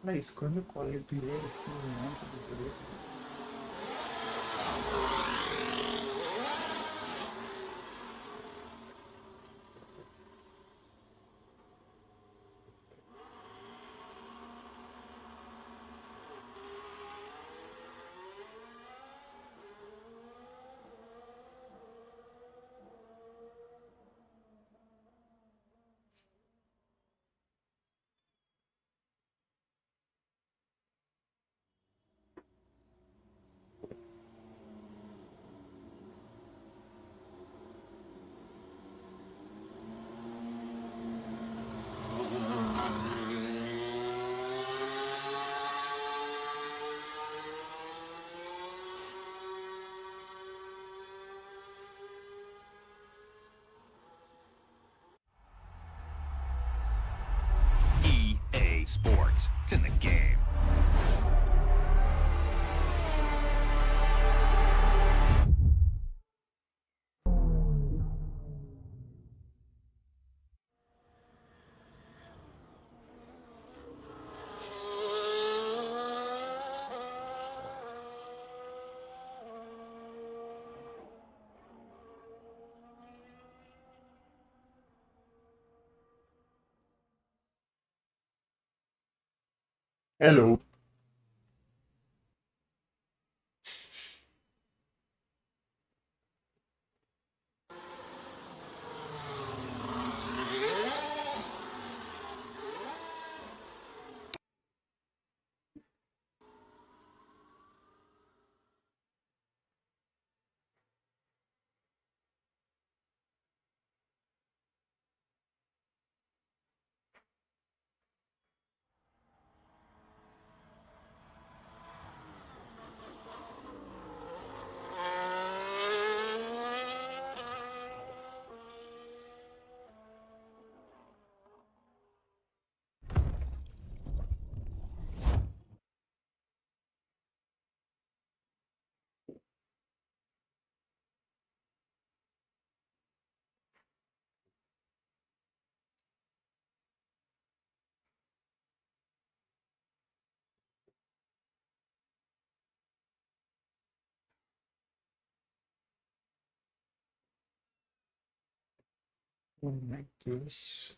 Guys, quando colhe direito, este momento do direito. EA Sports. It's in the game. Hello. Oh my gosh.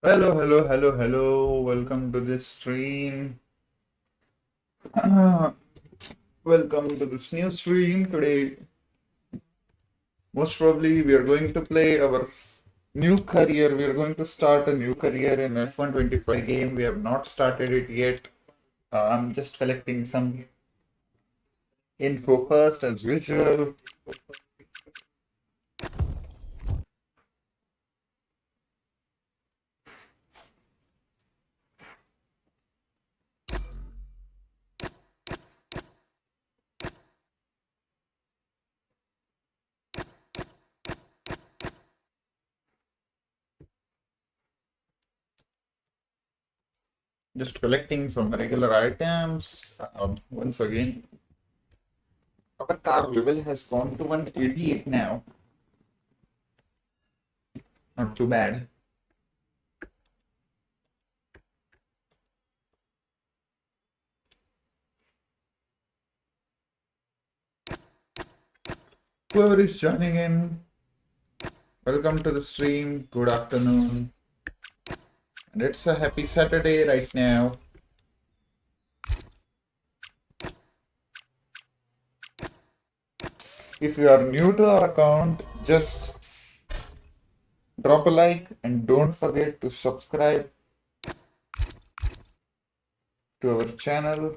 Hello, hello, hello, hello. Welcome to this stream. Welcome to this new stream. Today, most probably, we are going to play our new career. We are going to start a new career in F125 game. We have not started it yet. I'm just collecting some info first, as usual. Just collecting some regular items. Once again, our car level has gone to 188 now. Not too bad. Whoever is joining in, welcome to the stream. Good afternoon. And it's a happy Saturday right now. If you are new to our account, just drop a like and don't forget to subscribe to our channel.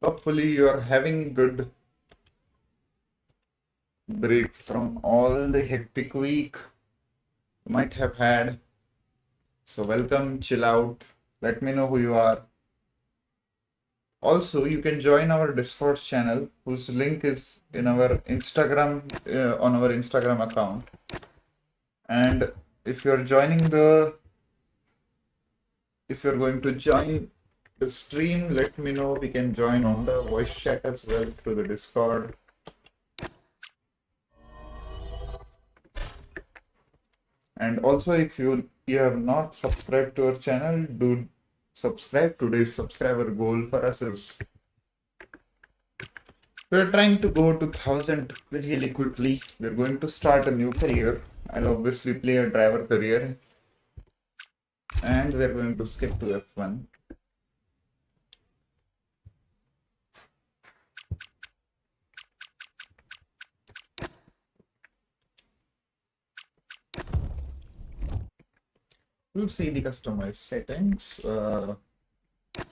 Hopefully you are having good break from all the hectic week you might have had. So welcome, chill out. Let me know who you are. Also, you can join our Discord channel, whose link is in our Instagram, on our Instagram account. And if you're if you're going to join the stream, let me know. We can join on the voice chat as well through the Discord. And also, if you have not subscribed to our channel, do subscribe. Today's subscriber goal for us is we're trying to go to 1000 really quickly. We're going to start a new career. I'll obviously play a driver career. And we're going to skip to F1. We'll see the customized settings.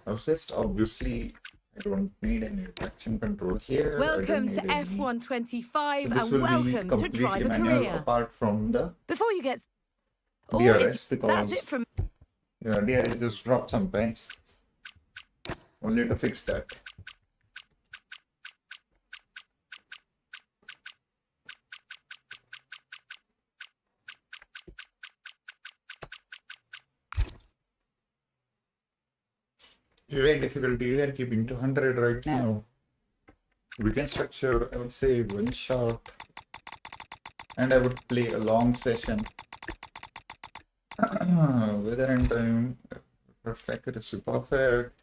Assist, obviously, I don't need any traction control here. Welcome to F125 and welcome to Driver manual, Career. Apart from the Before you get DRS, because that's it from DRS just drops sometimes. Only to fix that. Very difficulty, we are keeping to 100 right now. Weekend structure, I would say one shot. And I would play a long session. Weather and time, perfect accuracy, perfect.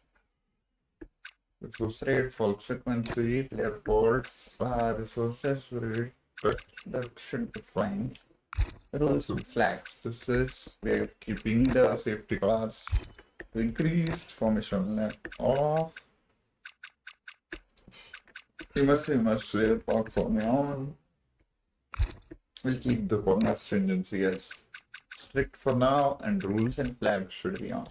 Resource rate, fault frequency, player ports, resources rate, that should be fine. Rules and flags. This is we're keeping the safety cars to increased formation left off. He must park for me on. We'll keep the corner stringency as strict for now, and rules and flags should be on.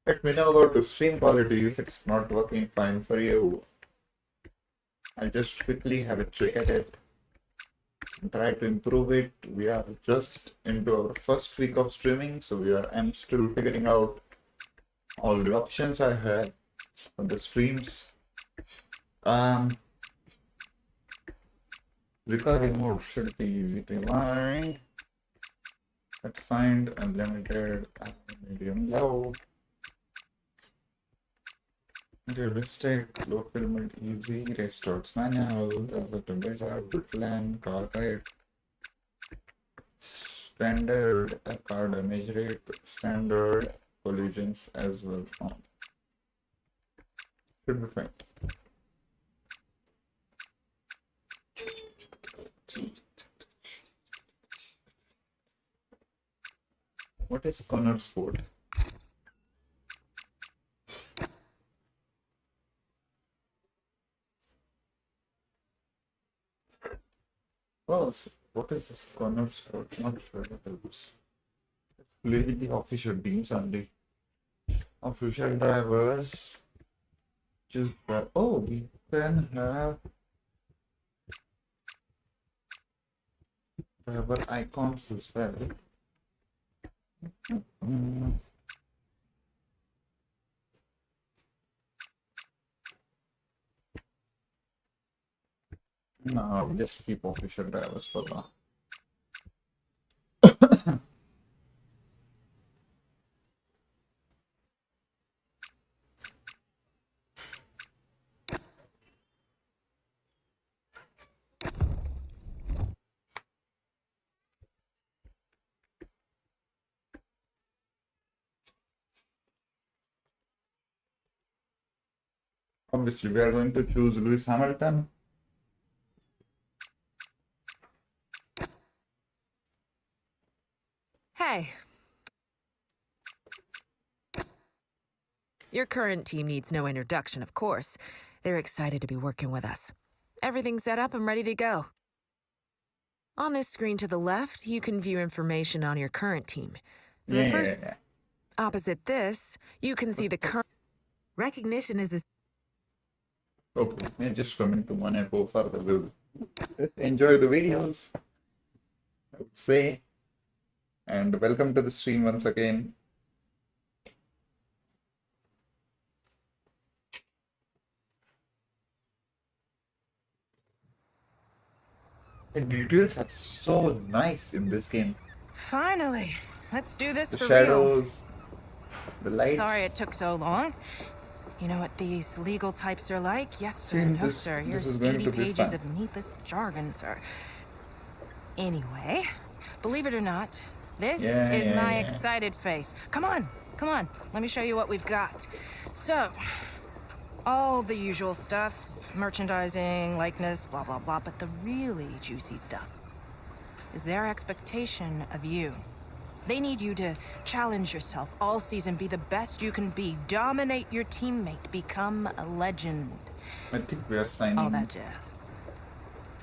Let me know about the stream quality if it's not working fine for you. I'll just quickly have a check at it and try to improve it. We are just into our first week of streaming, so I'm still figuring out all the options I have for the streams. Recovery mode should be rewind. Let's find unlimited, medium, low. Realistic, low filament, easy, restarts manual, better, good plan, car rate, standard, car damage rate, standard, collisions as well on. Should be fine. What is corner sport? Oh, so what is this corner sport? Not sure what it is. Let's play with the official teams only. Official drivers. Just oh, we can have driver icons as well. No, I'll just keep official drivers for now. Obviously, we are going to choose Lewis Hamilton. Hey. Your current team needs no introduction, of course. They're excited to be working with us. Everything's set up and ready to go. On this screen to the left, you can view information on your current team. Opposite this, you can see the current recognition is Okay, we're just coming to one apple for the view. Enjoy the videos, I would say. And welcome to the stream once again. The details are so nice in this game. Finally. Let's do this The for shadows, real. the lights. Sorry it took so long. You know what these legal types are like? Yes, sir. No, sir. Here's 80 pages of needless jargon, sir. Anyway, believe it or not, this is my excited face. Come on, come on. Let me show you what we've got. So, all the usual stuff, merchandising, likeness, blah, blah, blah. But the really juicy stuff is their expectation of you. They need you to challenge yourself all season, be the best you can be, dominate your teammate, become a legend. I think we are signing all that jazz.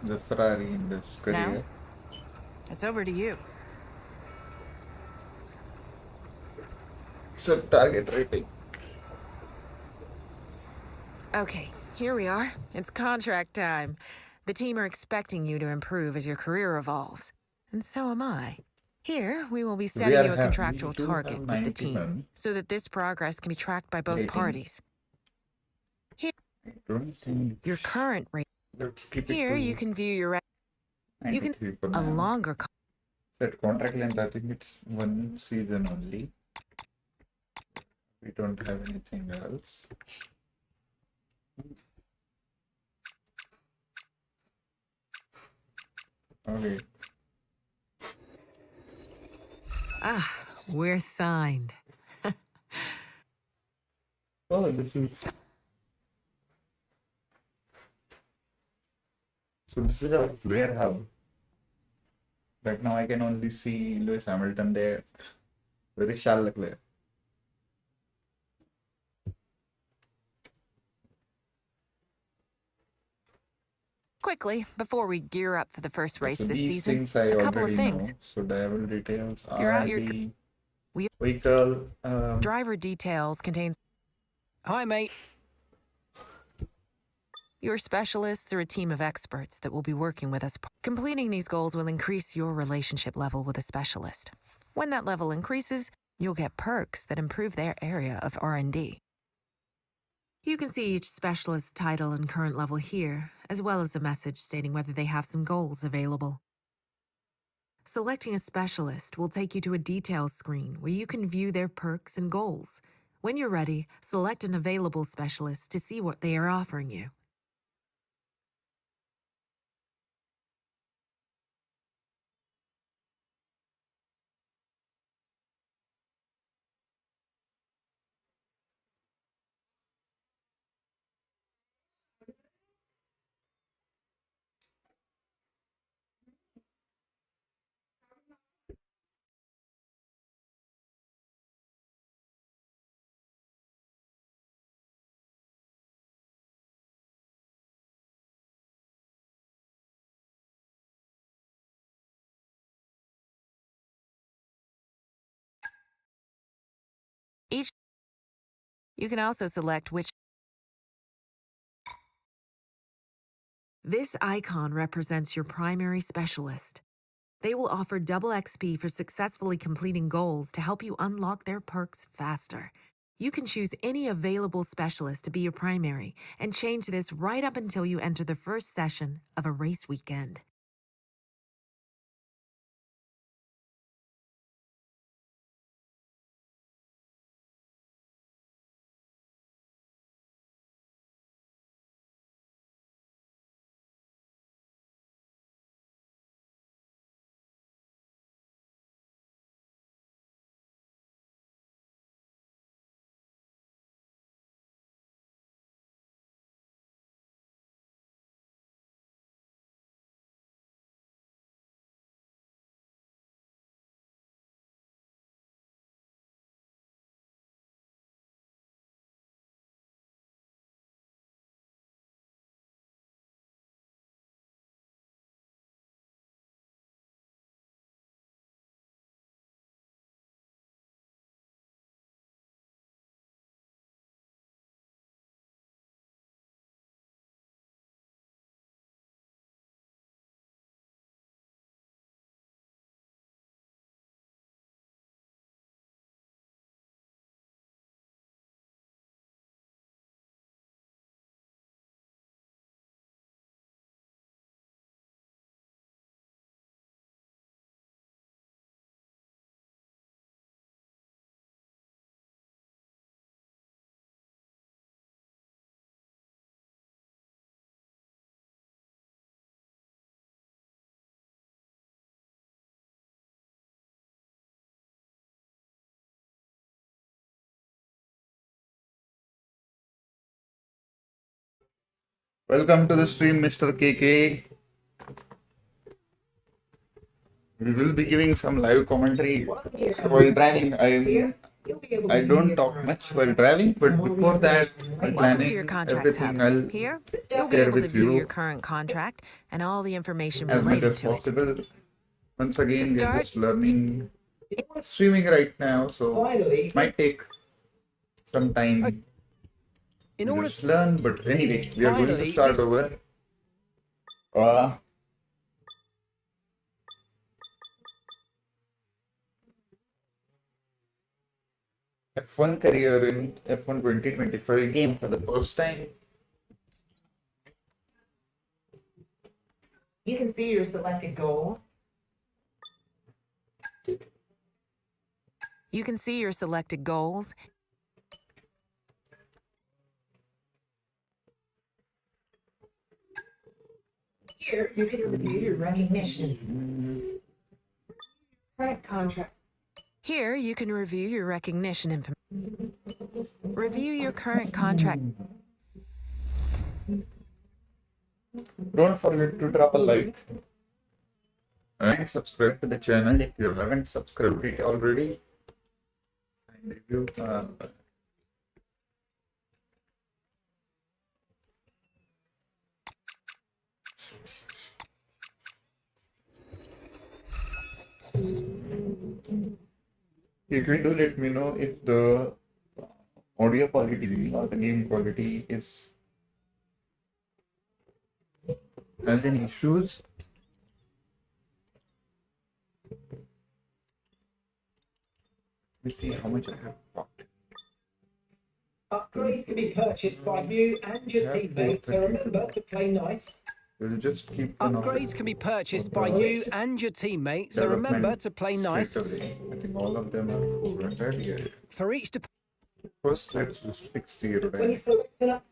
The Ferrari in this career. Now, it's over to you. So target rating. Okay, here we are. It's contract time. The team are expecting you to improve as your career evolves. And so am I. Here, we will be setting you a contractual target with the team, so that this progress can be tracked by both parties. Here, your current rate. Here, you can view your... You can... A longer... Set contract length, I think it's 1 season only. We don't have anything else. Okay. Ah, we're signed. Oh, this is So this is a player hub. Right now I can only see Lewis Hamilton there. Very shallow player. Quickly, before we gear up for the first race So this these season, things I a couple of already things. know. So drivable details You're are out your the vehicle. driver details contains. Hi, mate. Your specialists are a team of experts that will be working with us. Completing these goals will increase your relationship level with a specialist. When that level increases, you'll get perks that improve their area of R&D. You can see each specialist's title and current level here, as well as a message stating whether they have some goals available. Selecting a specialist will take you to a details screen where you can view their perks and goals. When you're ready, select an available specialist to see what they are offering you. You can also select which. This icon represents your primary specialist. They will offer double XP for successfully completing goals to help you unlock their perks faster. You can choose any available specialist to be your primary and change this right up until you enter the first session of a race weekend. Welcome to the stream, Mr. KK. We will be giving some live commentary while driving. I don't talk much while driving, but before that, I'm Welcome to your planning contracts hub. everything I'll Here, you'll be share able to with view your you current contract and all the information as much related as to it. possible. Once again, To we're start- just learning streaming right now, so it might take some time In to order just learn. But anyway, we are going to Finally, start this- over. Uh, F1 career in F1 2025 game for the first time. You can see your selected goal. You can see your selected goals. Here, you can review your recognition. Current contract. Here, you can review your recognition information. Review your current contract. Don't forget to drop a like and subscribe to the channel if you haven't subscribed it already. And if you you can do let me know if the audio quality or the game quality is has any issues. Let me see how much I have talked. Upgrades can be purchased by you and your teammates, so remember to play nice. We'll just keep one of Upgrades it can be purchased for by the you and your teammates, so remember development to play straight nice. away. I think all of them are 400. Yeah. For each First, let's just fix the When you aerodynamics. select an up,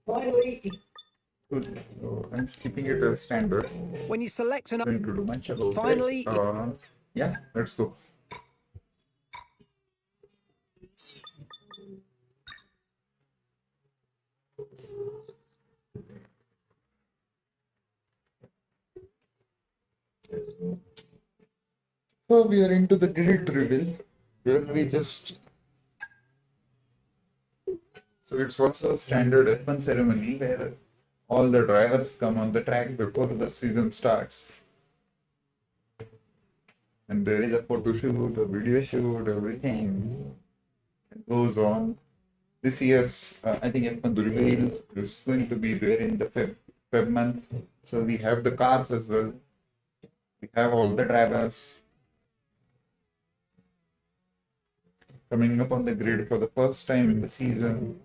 finally, Good. So I'm just keeping it as standard. when you select an Going to do much about Finally, it. Yeah, let's go. So we are into the grid reveal where we just. So it's also a standard F1 ceremony where all the drivers come on the track before the season starts. And there is a photo shoot, a video shoot, everything goes on. This year's, I think F1 reveal is going to be there in the Feb month. So we have the cars as well. We have all the drivers coming up on the grid for the first time in the season.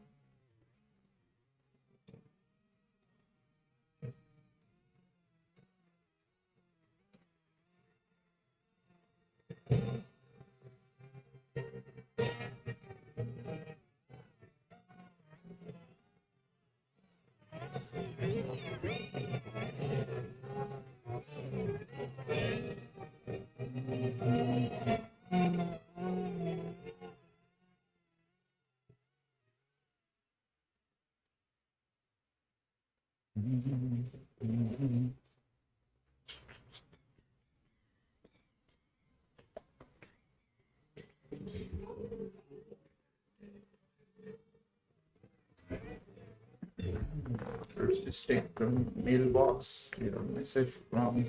Let's just take the mailbox. Your message from.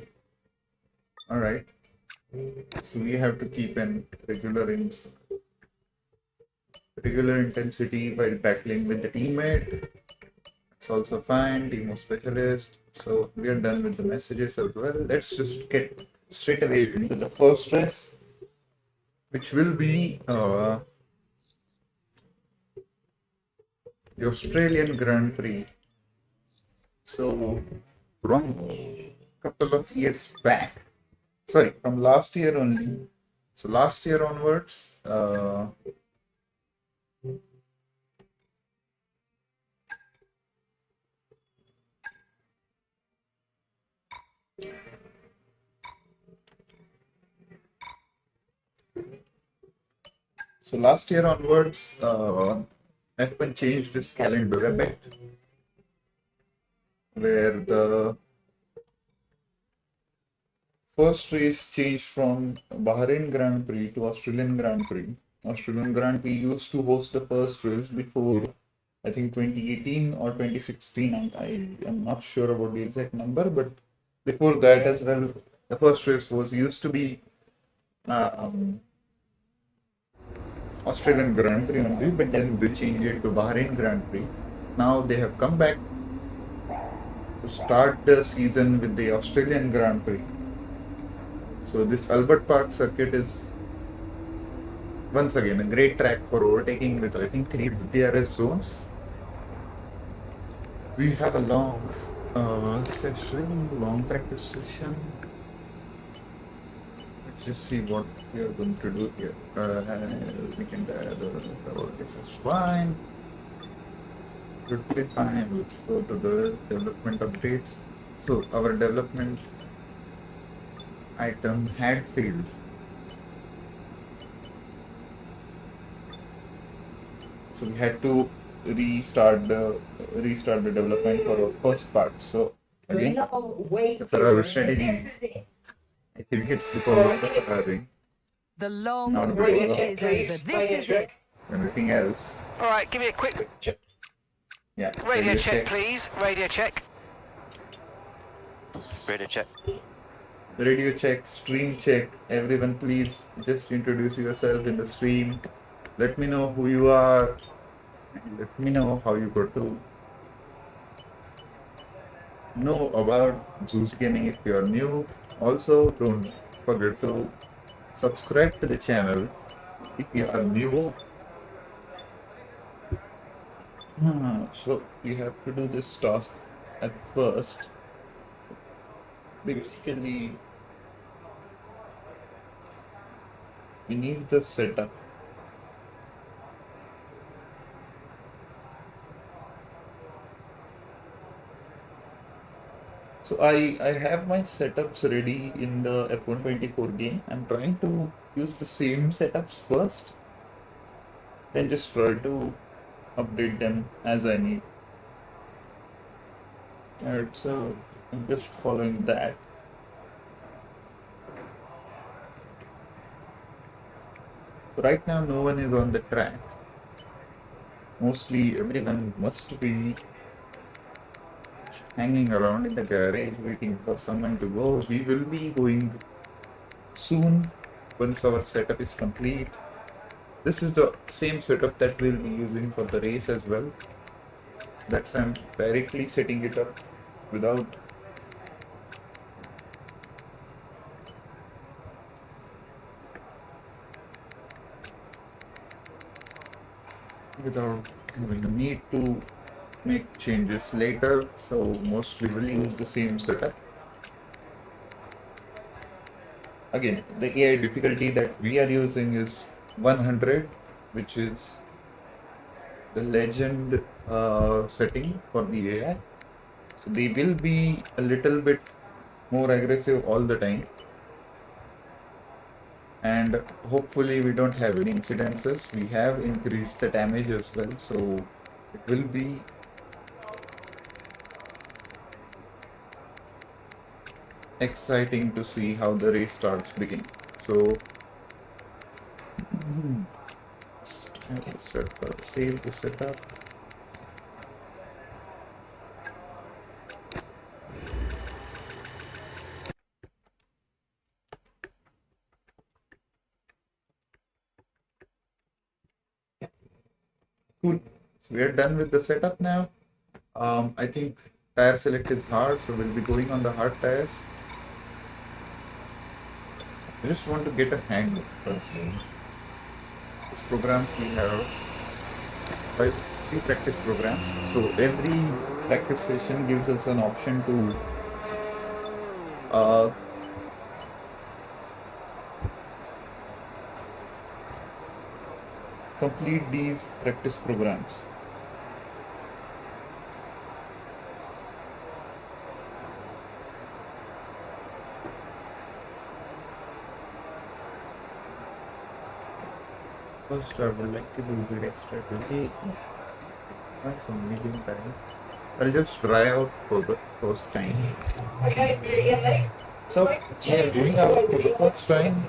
All right. So we have to keep an regular intensity while battling with the teammate. It's also fine. Team of specialist. So we are done with the messages as well. Let's just get straight away into the first race, which will be the Australian Grand Prix. So from a couple of years back, sorry, from last year only. So last year onwards, F1 changed its calendar a bit, where the first race changed from Bahrain Grand Prix to Australian Grand Prix. Australian Grand Prix used to host the first race before, I think 2018 or 2016. I am not sure about the exact number, but before that as well, the first race was used to be Australian Grand Prix only, but then they changed it to Bahrain Grand Prix. Now they have come back to start the season with the Australian Grand Prix. So this Albert Park circuit is once again a great track for overtaking with I think 3 DRS zones. We have a long practice session. Let's just see what we are going to do here. We can this is fine. Should be fine. Let's go to the development updates. So our development item had failed. So we had to restart the development for our first part. So Again, the Ferrari strategy. I think it's because of the Ferrari. The long Not wait because of is over. This is it. anything else. All right, give me a quick Yeah. radio check, please. Radio check. Radio check. Radio check, stream check. Everyone, please just introduce yourself in the stream. Let me know who you are. And let me know how you got to know about Zeus Gaming if you are new. Also, don't forget to subscribe to the channel if you are new. So you have to do this task at first. Basically, we need the setup. So I have my setups ready in the F124 game. I'm trying to use the same setups first, then just try to update them as I need. Alright, so I'm just following that. So right now no one is on the track. Mostly everyone must be hanging around in the garage waiting for someone to go. We will be going soon once our setup is complete. This is the same setup that we'll be using for the race as well. That's why I'm directly setting it up without having a need to make changes later. So mostly we'll use the same setup. Again, the AI difficulty that we are using is 100, which is the legend setting for the AI. So they will be a little bit more aggressive all the time, and hopefully we don't have any incidences. We have increased the damage as well, so it will be exciting to see how the race starts beginning. So save the setup. Cool. So we are done with the setup now. I think tire select is hard, so we'll be going on the hard tires. I just want to get a hang first. This program we have 3 practice programs. So every practice session gives us an option to complete these practice programs. First, I would like to do the extra quickly. That's some medium time. I'll just try out for the first time. So, we are going out for the first time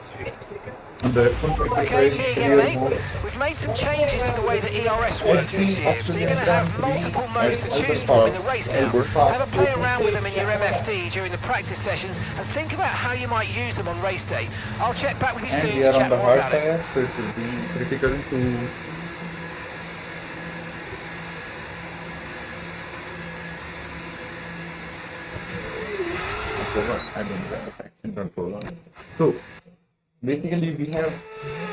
on the F125 career mode. We've made some changes to the way that ERS works this year, so you're going to have multiple modes to choose from in the race now. Have a play around with them in your MFD during the practice sessions and think about how you might use them on race day. I'll check back with you And soon we to are on chat the more hard about it. tires, so it will be critical to I don't have the traction control on. So basically we have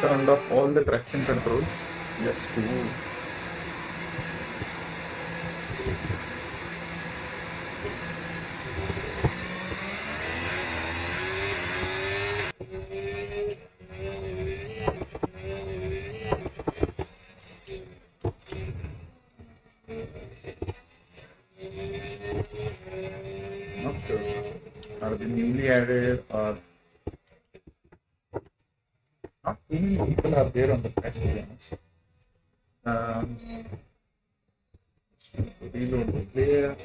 turned off all the traction controls just to not sure are they newly added or not too many people are there on the track to be honest. Reload the player.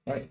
Right.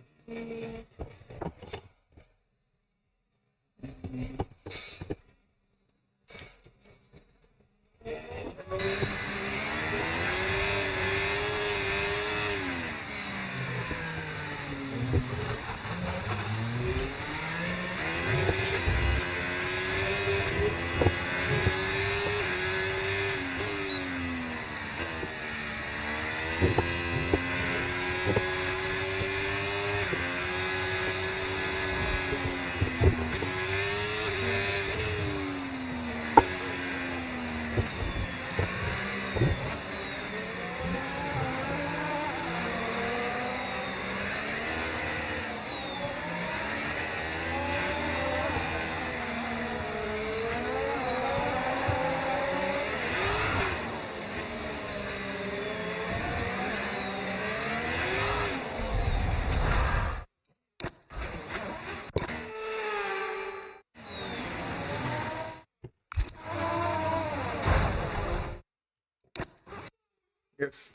Yes.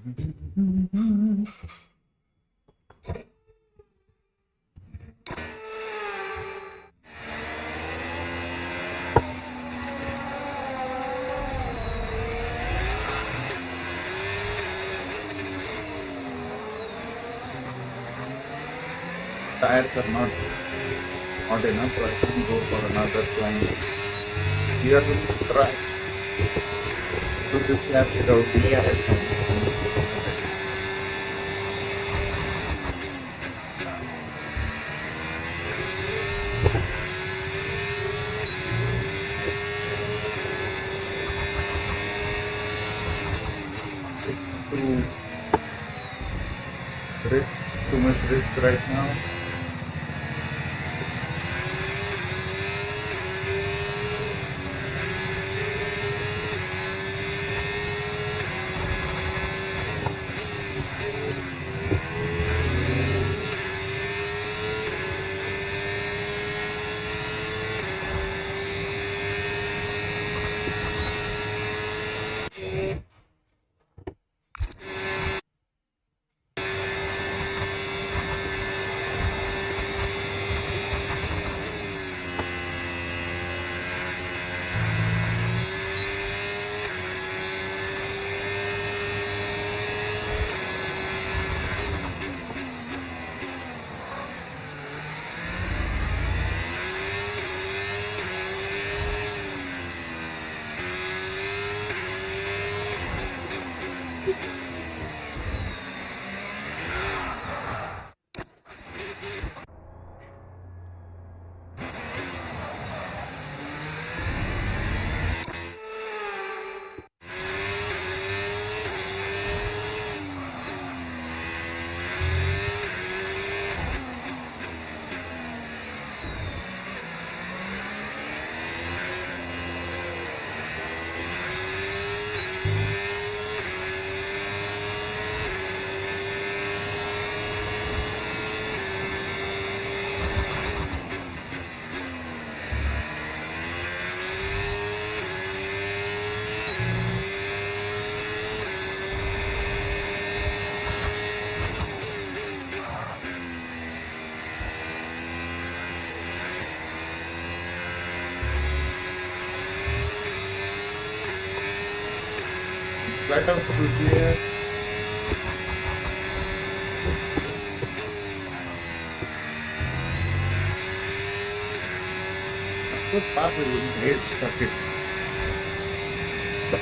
Tires are not enough, so I can go for another climb. We are going to try to do this lap without DRS. Too much risk right now. Flat out through here. Good path is a great circuit.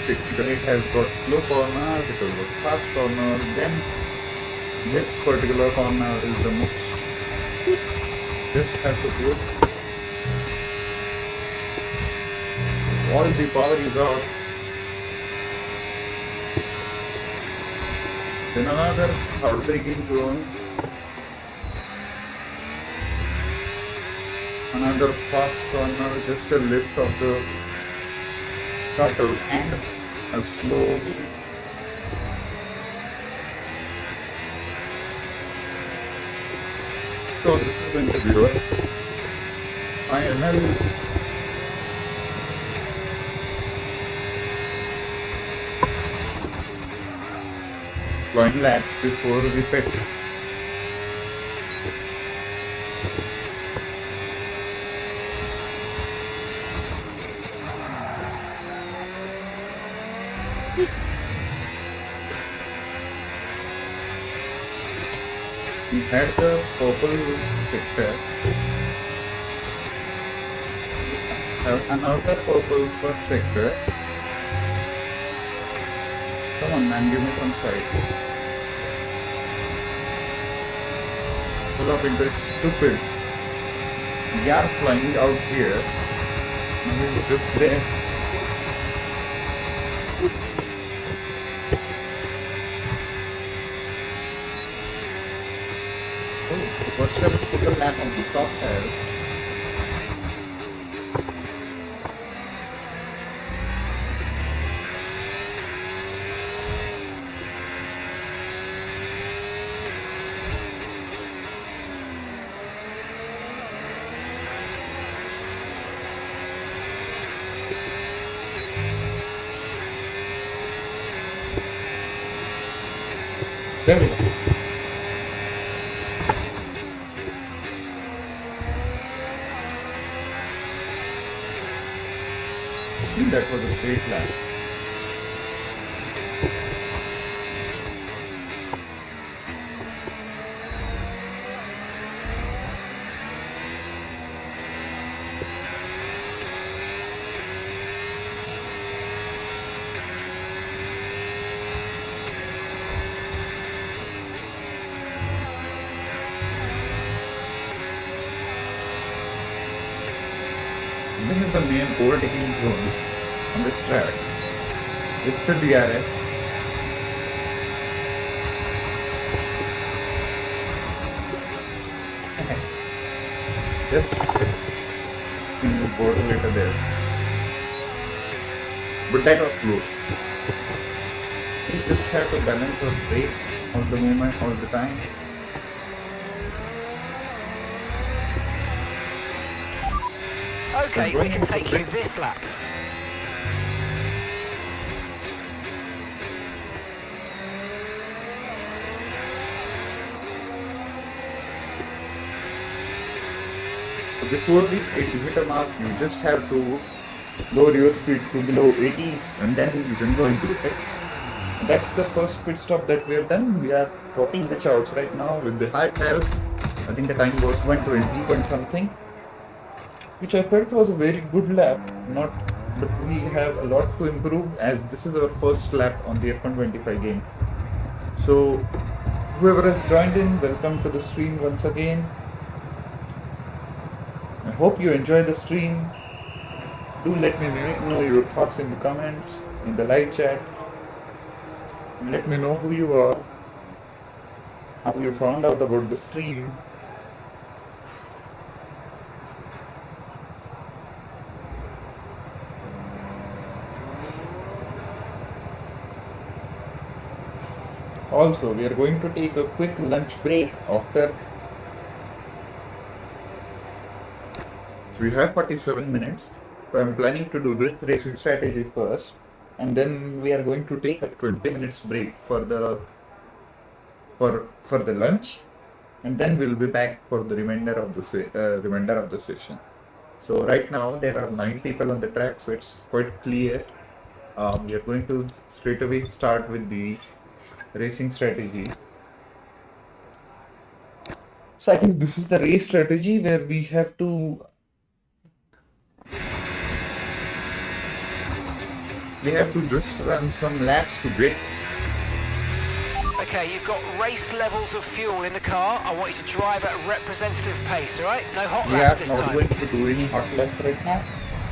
It has got slow corner, it has got fast corner, then this particular corner is the most. This has to do. All the power is out. Then another hard braking zone. Another fast corner, just a lift of the throttle and a slow. So this is the interviewer. Final flying lap before the pit. We had the purple sector. Have another purple first sector. Come on man, give me some side. Full of interest, stupid. We are flying out here. He's just there. What's the put lap on the software? There we go. I think that was a great lap. This is the main overtaking zone on this track. It's the DRS. Just in the border later there. But that was close. You just have to balance your brakes all the moment, all the time. Okay, we can take you this lap. Before this 80-meter mark, you just have to lower your speed to below 80 and then you can go into the pits. That's the first pit stop that we have done. We are topping the charts right now with the high tires. I think the time was 120 point something, which I felt was a very good lap. But we have a lot to improve as this is our first lap on the F125 game. So whoever has joined in, welcome to the stream once again. I hope you enjoy the stream. Do let me know your thoughts in the comments, in the live chat. Let me know who you are, how you found out about the stream. Also, we are going to take a quick lunch break after. So we have 47 minutes. So I'm planning to do this racing strategy first, and then we are going to take a 20 minutes break for the lunch, and then we'll be back for the remainder of the session. So right now there are 9 people on the track, so it's quite clear. We are going to straight away start with the racing strategy. So I think this is the race strategy where we have to just run some laps to get. Okay, you've got race levels of fuel in the car. I want you to drive at a representative pace, alright? No hot laps this We are not time. going to do any hot laps right now.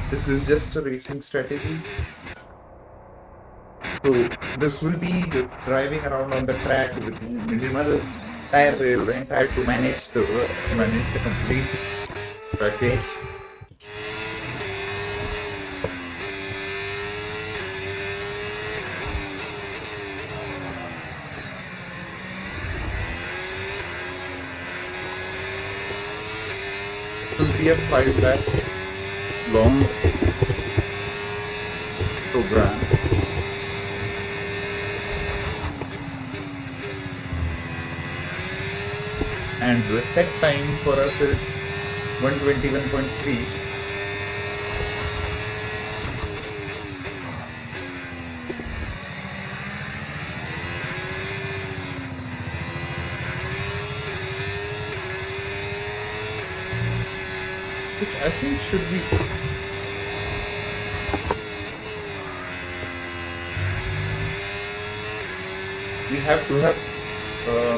This is just a racing strategy. So this will be just driving around on the track with minimal tire wear and try to manage the complete package. It will be a 5 lap long program. And the set time for us is 121.3. Which I think should be we have to have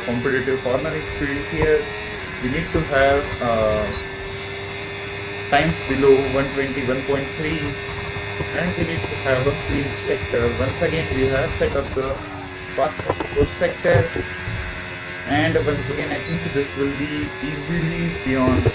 competitive cornering speeds here. We need to have times below 121.3 and we need to have a clean sector. Once again we have set up the fast course sector, and once again I think this will be easily beyond.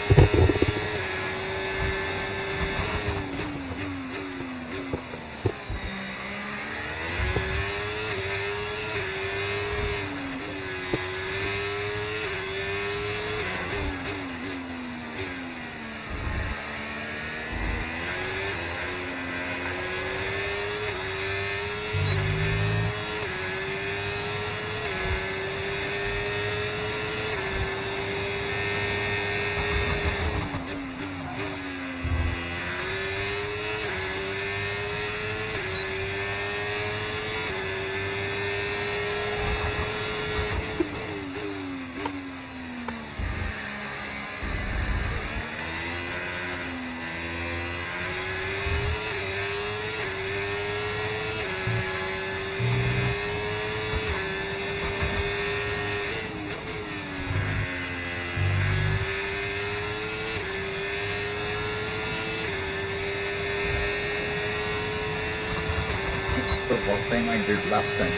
what time I did last time.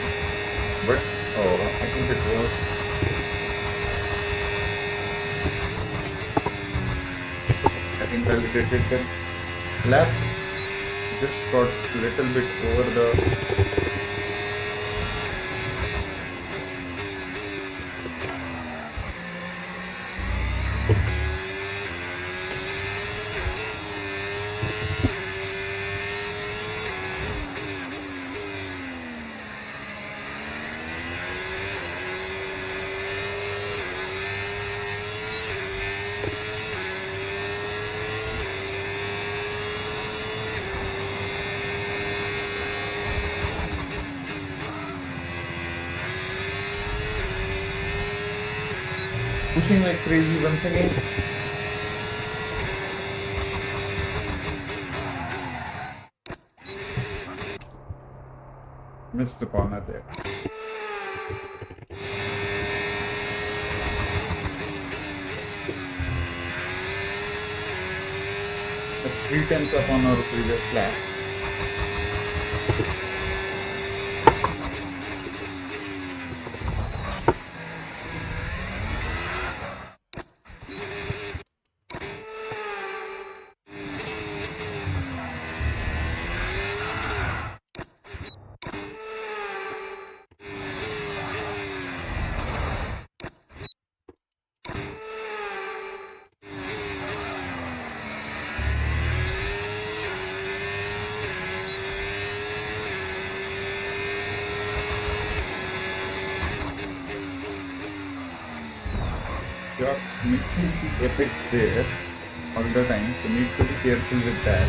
But I think it was validated the lap just got a little bit over the pushing like crazy once again. Missed the corner there. The 3 tenths upon our previous lap. You're missing the effects there all the time, so need to be careful with that.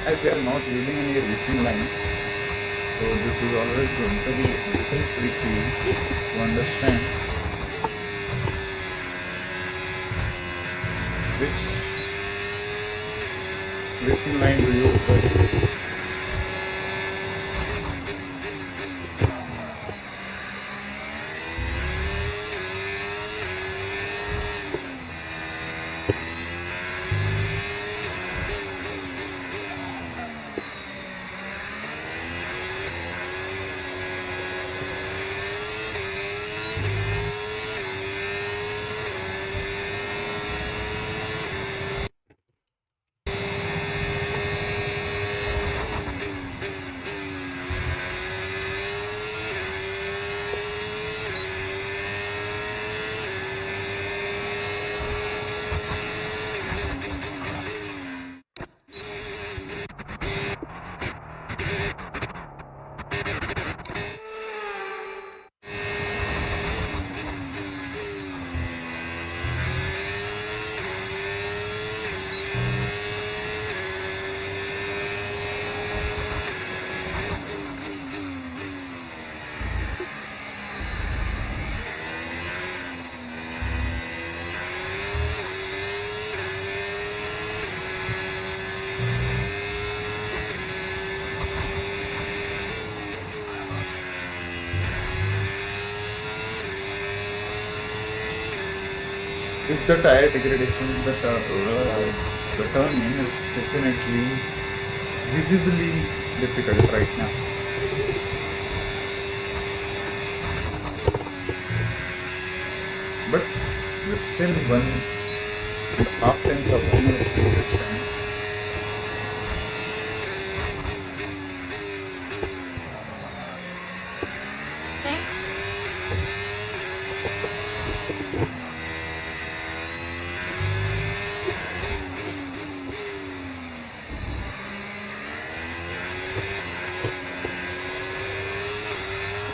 As we are not using any racing lines, so this is always going to be a little tricky to understand which racing line to use. If the tire degradation, the turning is definitely visibly difficult right now. But we're still 1.5 tenths of the previous time.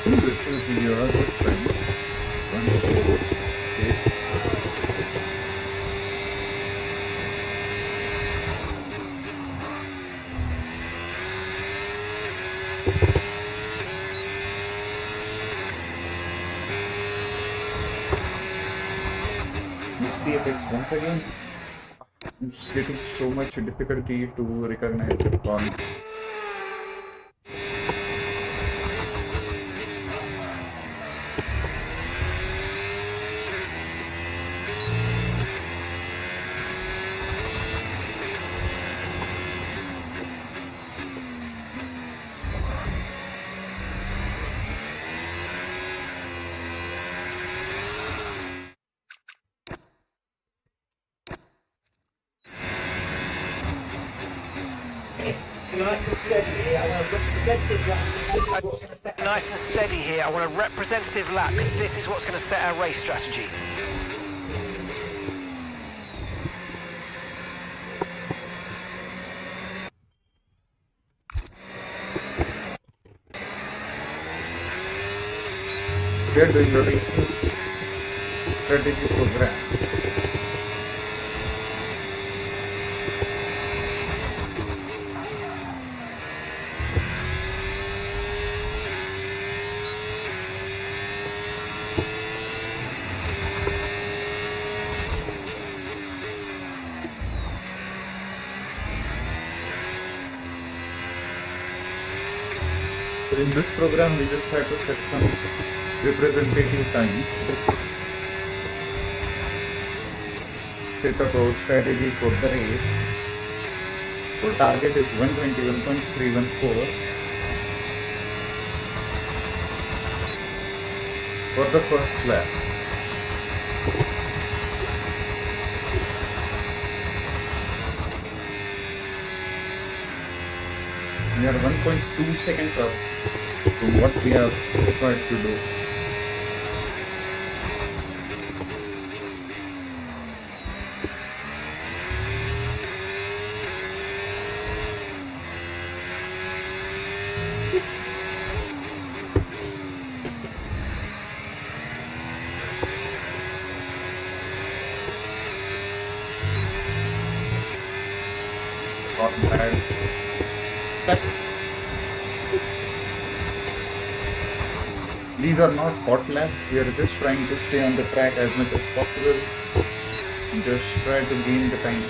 This is your good friend. 1, 4, 8. Miss the apex once again. It's getting so much difficulty to recognize the corner. Nice and steady here. I want a representative lap because this is what's going to set our race strategy. We are doing the racing strategy program. In this program, we just have to set some representative times. Set up our strategy for the race. Our target is 121.314 for the first lap. We are 1.2 seconds up to what we are required to do. Not bad. These are not hot laps, we are just trying to stay on the track as much as possible. Just try to gain the time.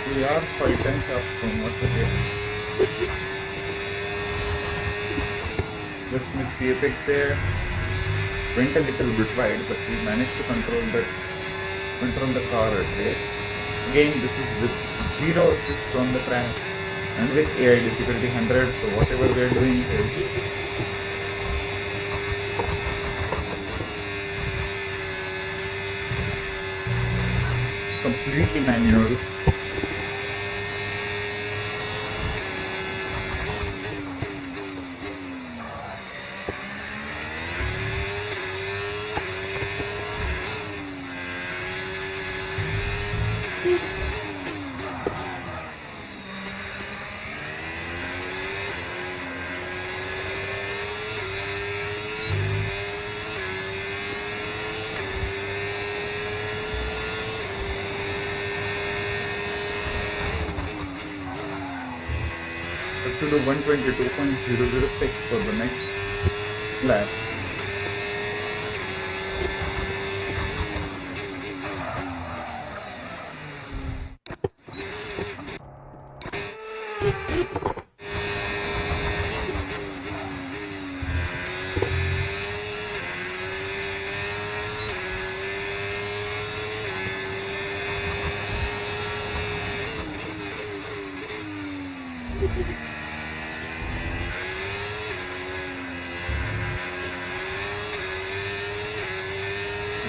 We are 5 tenths up from what we did. Just missed the apex there. Went a little bit wide, but we managed to control the car at race. Again, this is with 0 assist on the track and with AI difficulty 100, so whatever we are doing is completely manual. To do 122.006 for the next lap.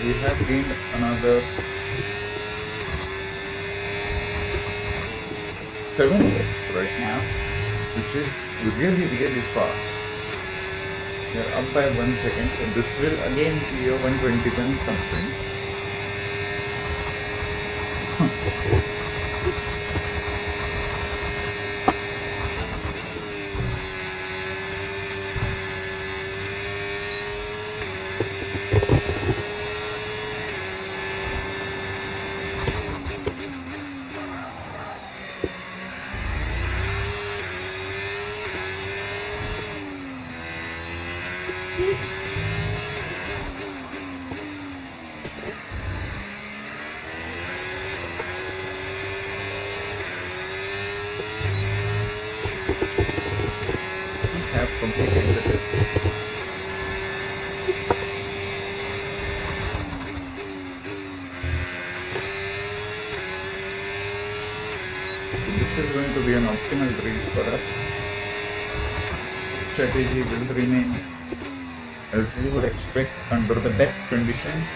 We have gained another 7 laps right now. which is really, really fast. We are up by 1 second, so this will again be a 120 something. Have completed the test. So this is going to be an optimal read for us. Strategy will remain as you would expect under the best conditions.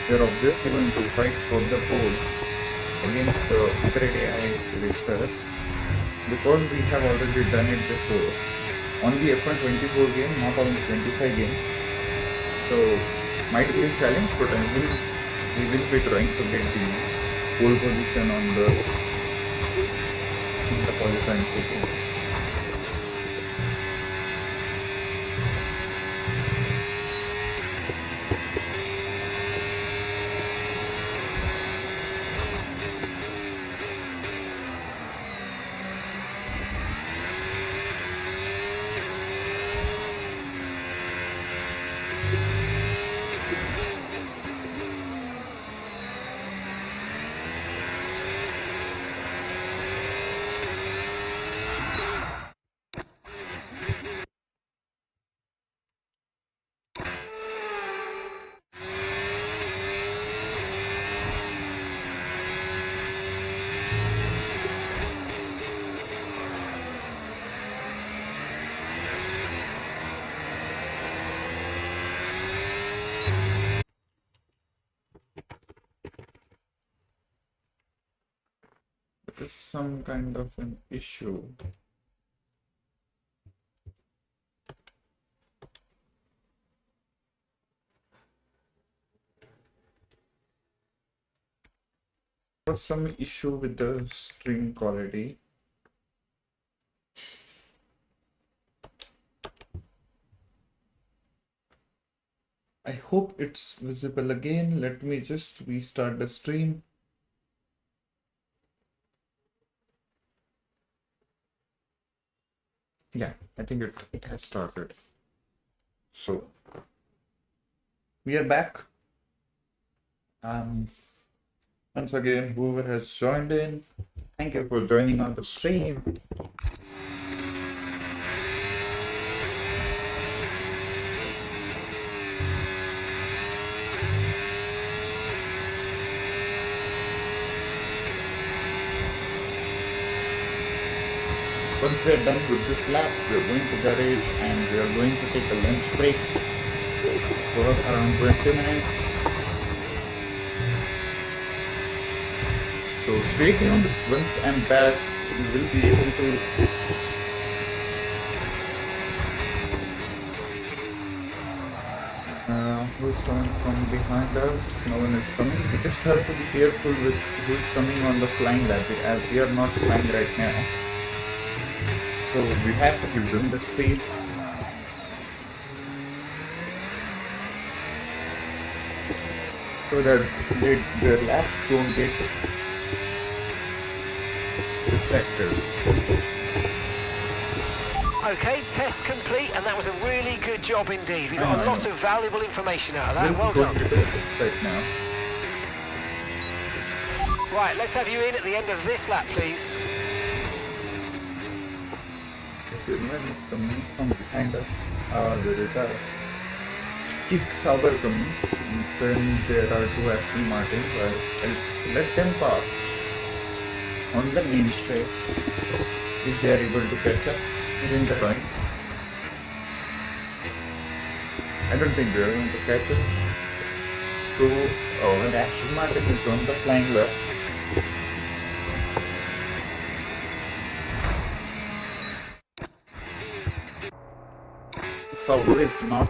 We are obviously going to fight for the pole against the upgrade AI racers because we have already done it before on the F124 game, not on the 25 game. So might be a challenge, but we will be trying to get the pole position on the qualifying session. There is some kind of an issue. There was some issue with the stream quality. I hope it's visible again. Let me just restart the stream. Yeah, I think it has started. So we are back. Once again, whoever has joined in, thank you for joining on the stream. Once we are done with this lap, we are going to garage and we are going to take a lunch break for around 20 minutes. So stay tuned. Once I'm back, we will be able to who's coming from behind us? No one is coming. We just have to be careful with who's coming on the flying lap as we are not flying right now. So we have to give them the space. So that their laps don't get distracted. Okay, test complete, and that was a really good job indeed. We got a lot of valuable information out of that. Well done. Right now. Right, let's have you in at the end of this lap, please. If anyone is coming from behind us, there is a kick sour coming. Then there are two Aston Martins. I'll let them pass on the main straight if they are able to catch up within the point. I don't think they are going to catch us. So when Aston Martin is on the flying left, Sauber is not.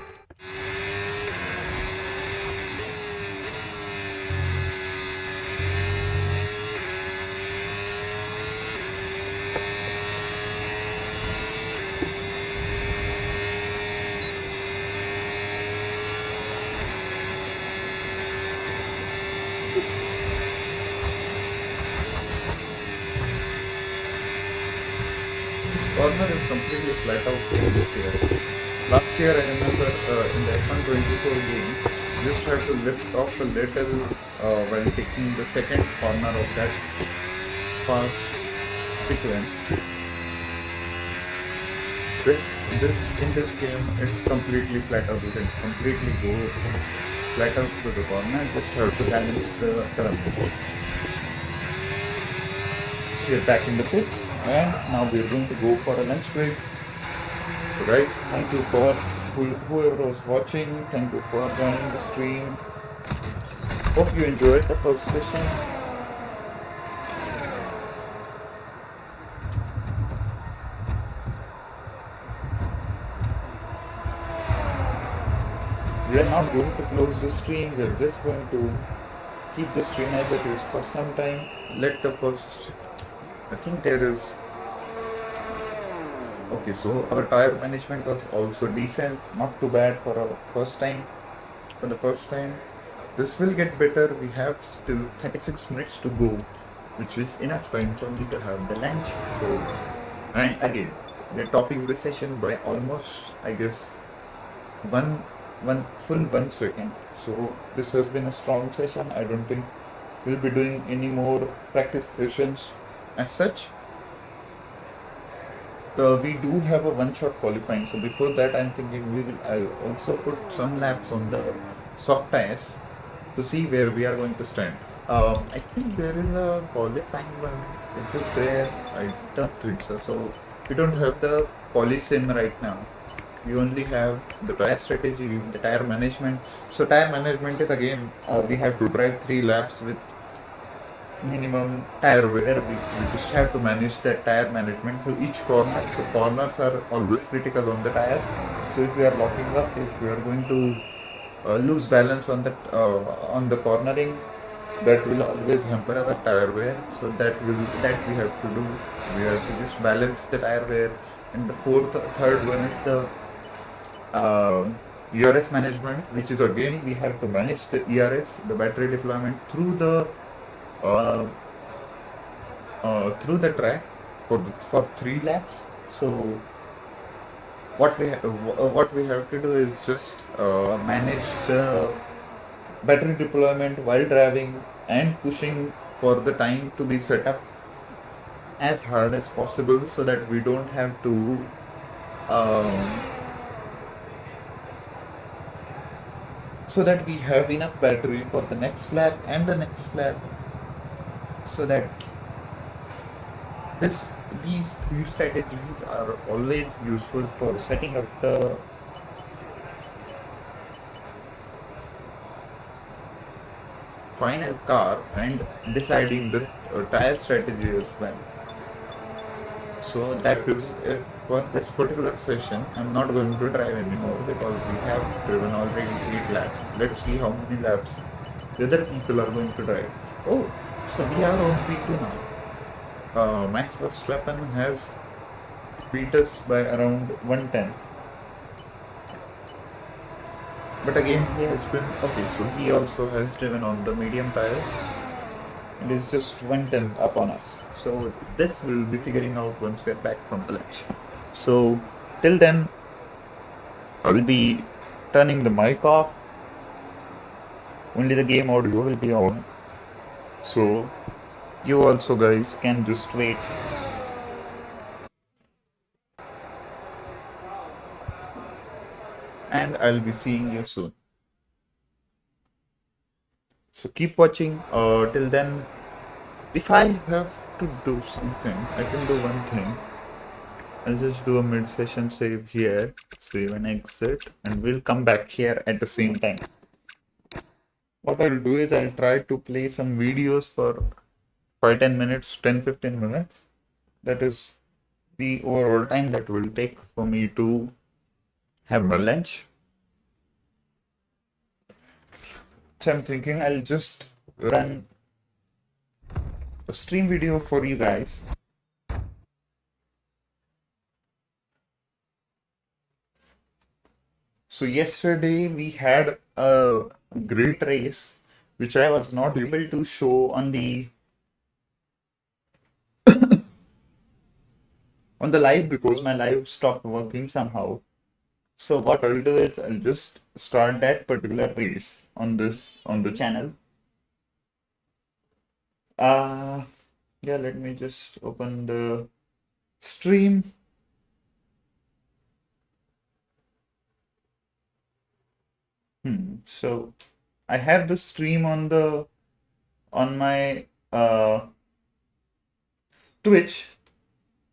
Corner is completely flat out this year. Last year, I remember in the F124 game, just had to lift off a little while taking the second corner of that fast sequence. In this game, it's completely flat out. You can completely go flat out to the corner. Just have to balance the turn. We're back in the pits. And now we're going to go for a lunch break. So guys, thank you for whoever was watching. Thank you for joining the stream. Hope you enjoyed the first session. We are not going to close the stream. We're just going to keep the stream as it is for some time. Let the first. I think there is. Okay, so our tire management was also decent, not too bad for our first time. For the first time, this will get better. We have still 36 minutes to go, which is enough time for me to have the lunch. So, and again, we're topping the session by almost, I guess, one full 1 second. So this has been a strong session. I don't think we'll be doing any more practice sessions as such. We do have a one-shot qualifying, so before that I'm thinking I'll also put some laps on the soft tires to see where we are going to stand. I think there is a qualifying one which is there. I don't think so. So we don't have the quali sim right now. We only have the tire strategy, the tire management. So tire management is again we have to drive 3 laps with minimum tire wear. We just have to manage that tire management through each corner. So corners are always critical on the tires. So if we are locking up, if we are going to lose balance on the cornering, that will always hamper our tire wear. So that we have to do. We have to just balance the tire wear. And the third one is the ERS management, which is again we have to manage the ERS, the battery deployment through the track for 3 laps. So what we have to do is just manage the battery deployment while driving and pushing for the time to be set up as hard as possible, so that we don't have to so that we have enough battery for the next lap and the next lap, so that these 3 strategies are always useful for setting up the final car and deciding the tire strategy as well. So that is it for this particular session. I'm not going to drive anymore because we have driven already 8 laps. Let's see how many laps the other people are going to drive. Oh, so we are on P2 now. Max Verstappen has beat us by around 1/10. But again, he has been okay. So he also has driven on the medium tires and is just 1/10 up on us. So this we'll be figuring out once we're back from the lunch. So till then, I will be turning the mic off. Only the game audio will be on. So you also guys can just wait. And I'll be seeing you soon. So keep watching. Till then, if I have to do something, I can do one thing. I'll just do a mid-session save here, save and exit, and we'll come back here at the same time. what I'll do is I'll try to play some videos for 5-10 minutes, 10-15 minutes. That is the overall time that will take for me to have my lunch. So I'm thinking I'll just run a stream video for you guys. So yesterday we had a great race which I was not able to show on the live because my live stopped working somehow. So what I'll do is I'll just start that particular race on the channel. Yeah, let me just open the stream. So I have the stream on my Twitch,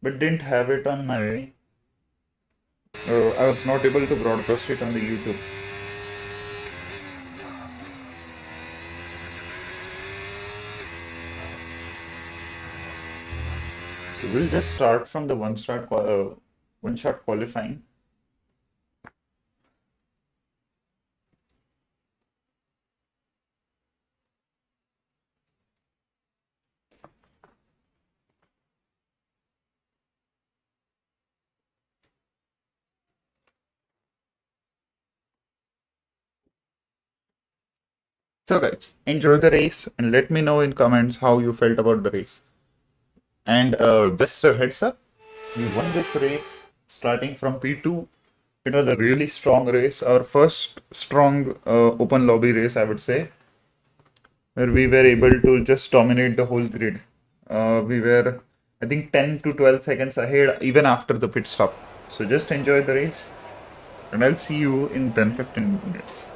but didn't have it on my I was not able to broadcast it on the YouTube. So we'll just start from the one shot qualifying. So guys, enjoy the race and let me know in comments how you felt about the race. And just a heads up, we won this race starting from P2. It was a really strong race, our first strong open lobby race, I would say, where we were able to just dominate the whole grid. We were, I think, 10 to 12 seconds ahead even after the pit stop. So just enjoy the race and I'll see you in 10-15 minutes.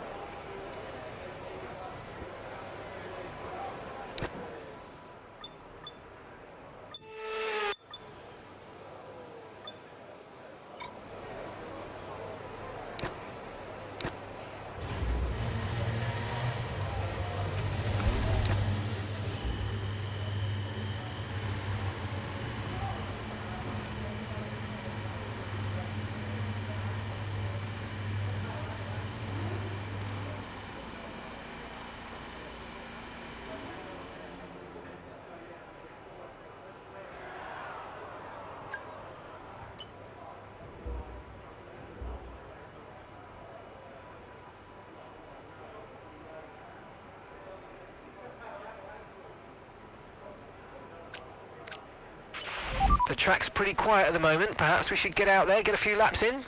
The track's pretty quiet at the moment. Perhaps we should get out there, get a few laps in.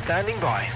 Standing by.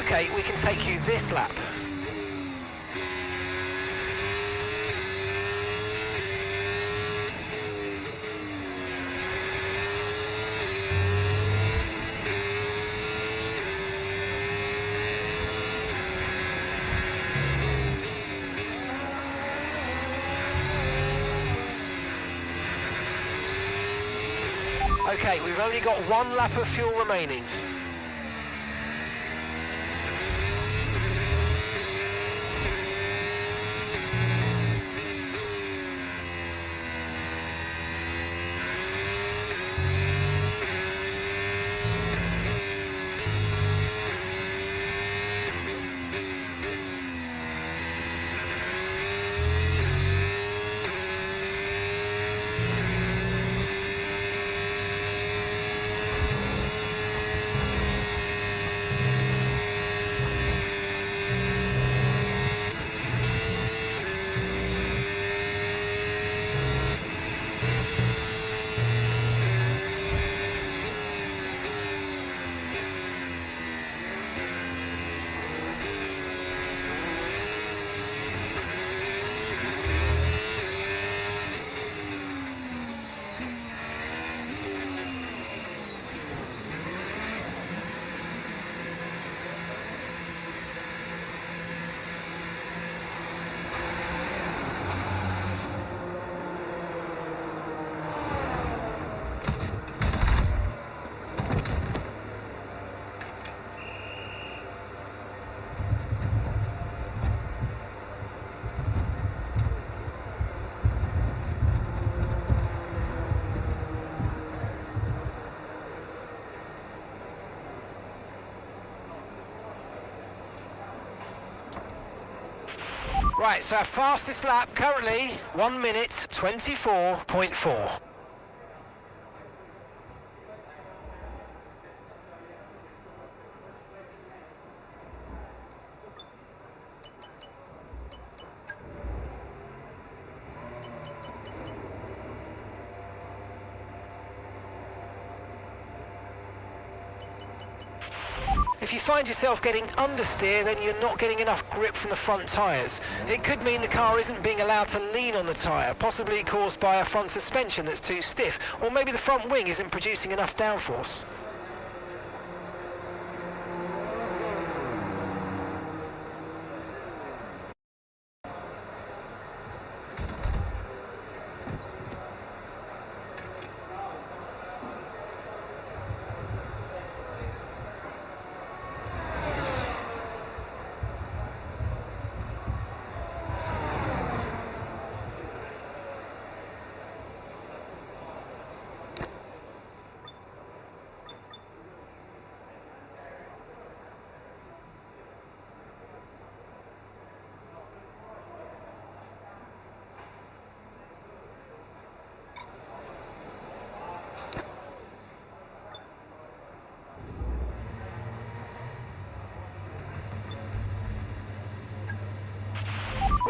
Okay, we can take you this lap. Okay, we've only got one lap of fuel remaining. Right, so our fastest lap currently 1 minute 24.4. If you find yourself getting understeer, then you're not getting enough grip from the front tyres. It could mean the car isn't being allowed to lean on the tyre, possibly caused by a front suspension that's too stiff, or maybe the front wing isn't producing enough downforce.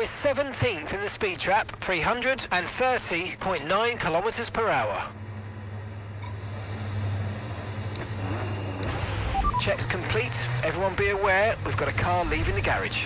We're 17th in the speed trap, 330.9 kilometers per hour. Checks complete. Everyone be aware, we've got a car leaving the garage.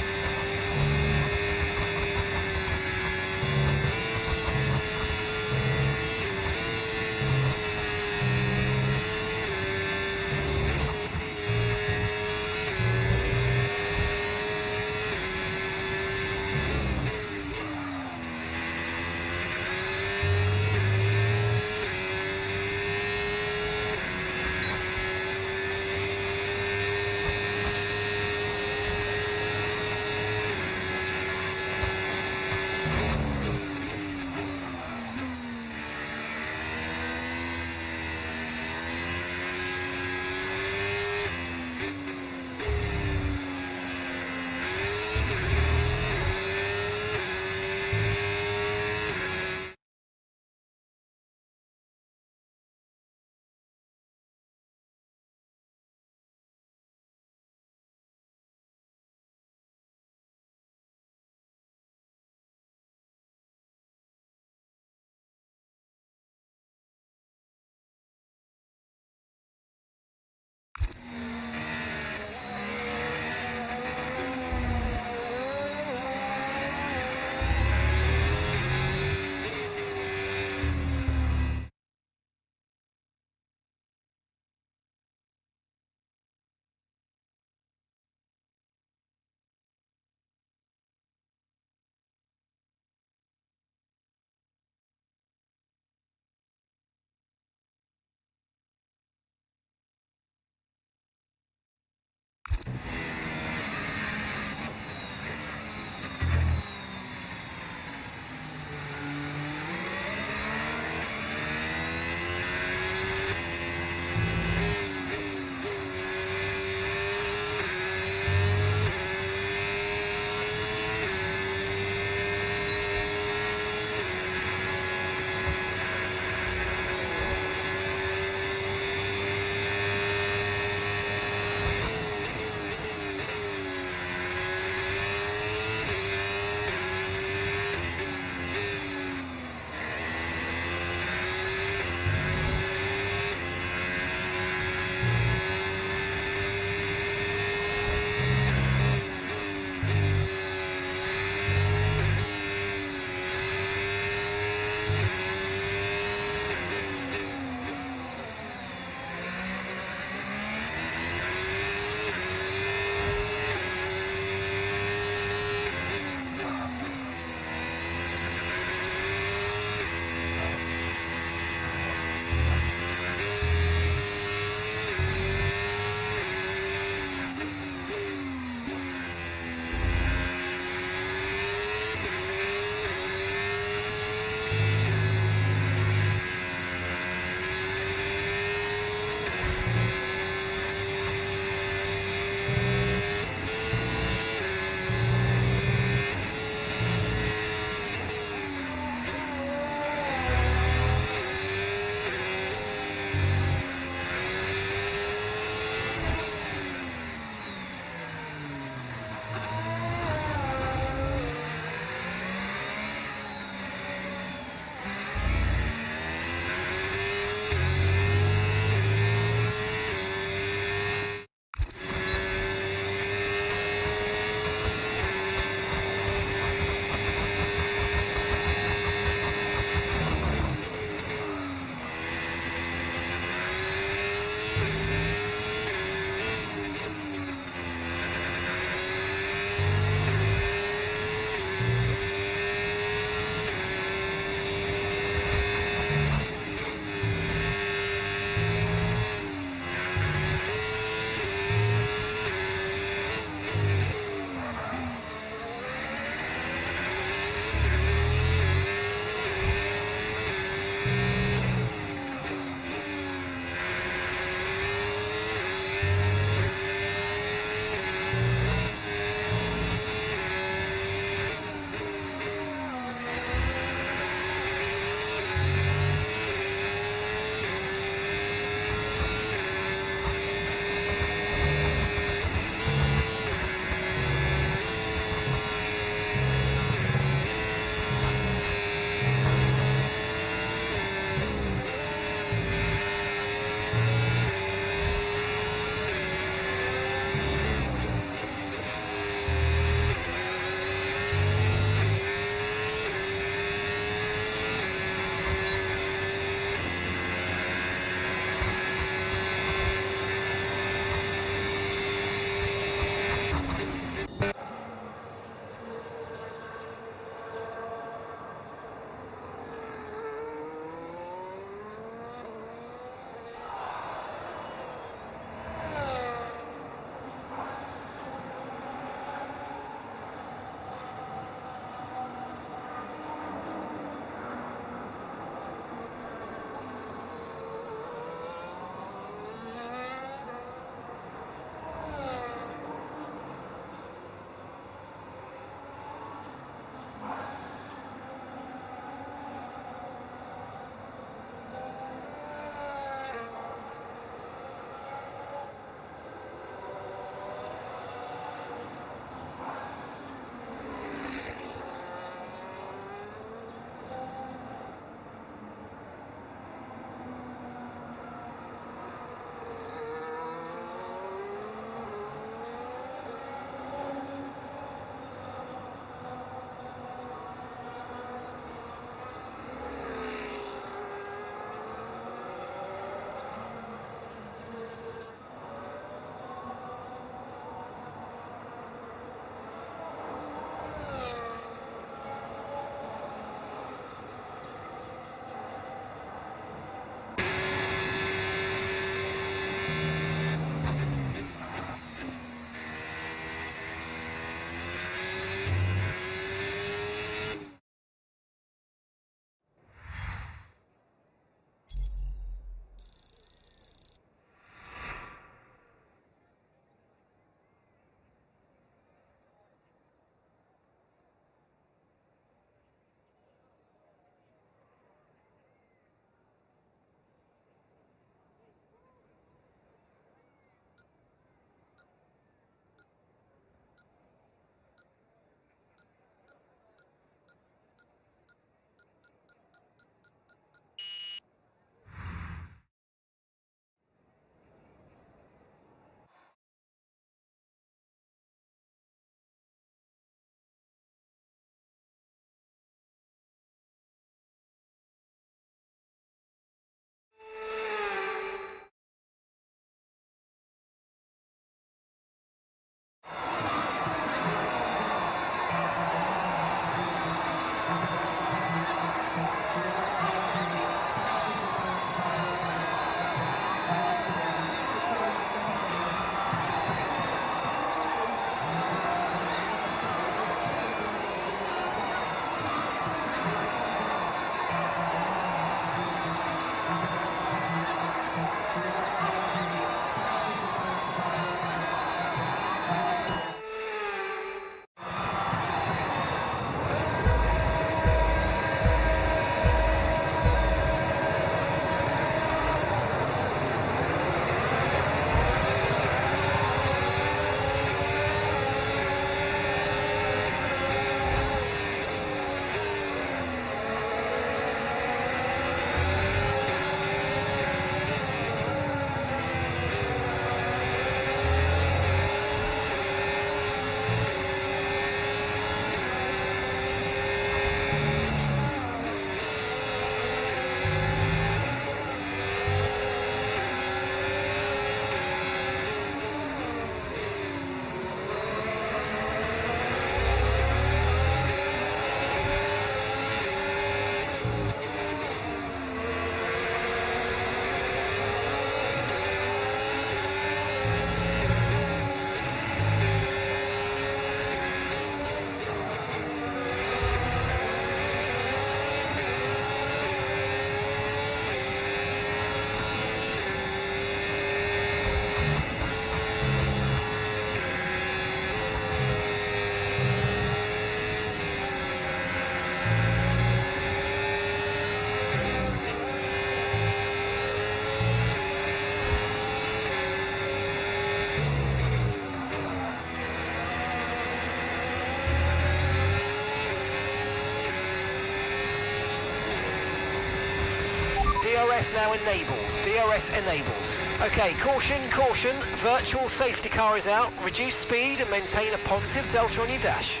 DRS now enabled. DRS enabled. Okay, caution, caution. Virtual safety car is out. Reduce speed and maintain a positive delta on your dash.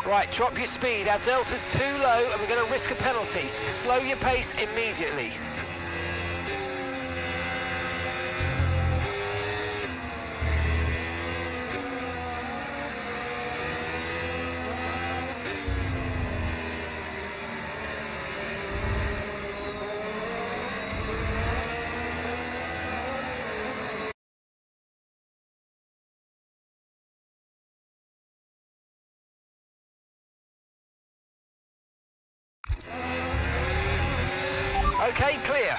Right, drop your speed. Our delta's too low and we're going to risk a penalty. Slow your pace immediately. Okay, clear.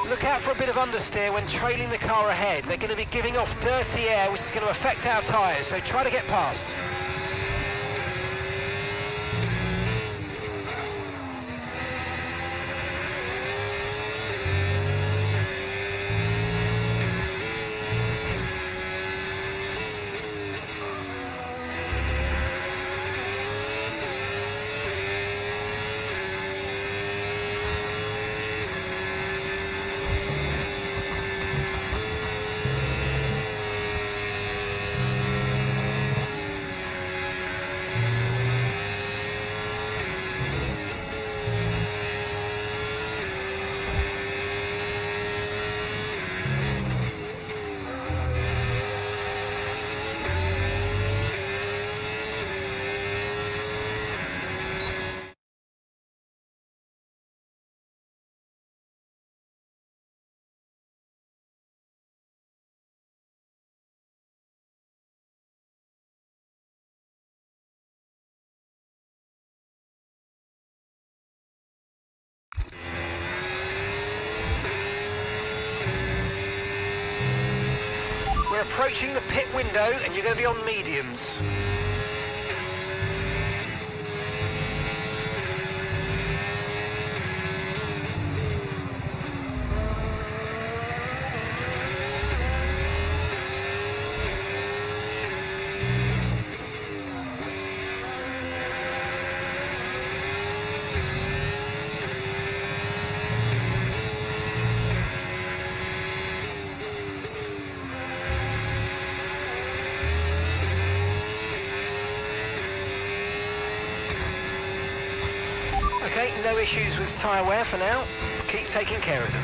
Look out for a bit of understeer when trailing the car ahead. They're going to be giving off dirty air, which is going to affect our tyres, so try to get past. We're approaching the pit window and you're going to be on mediums. Okay, no issues with tyre wear for now. Keep taking care of them.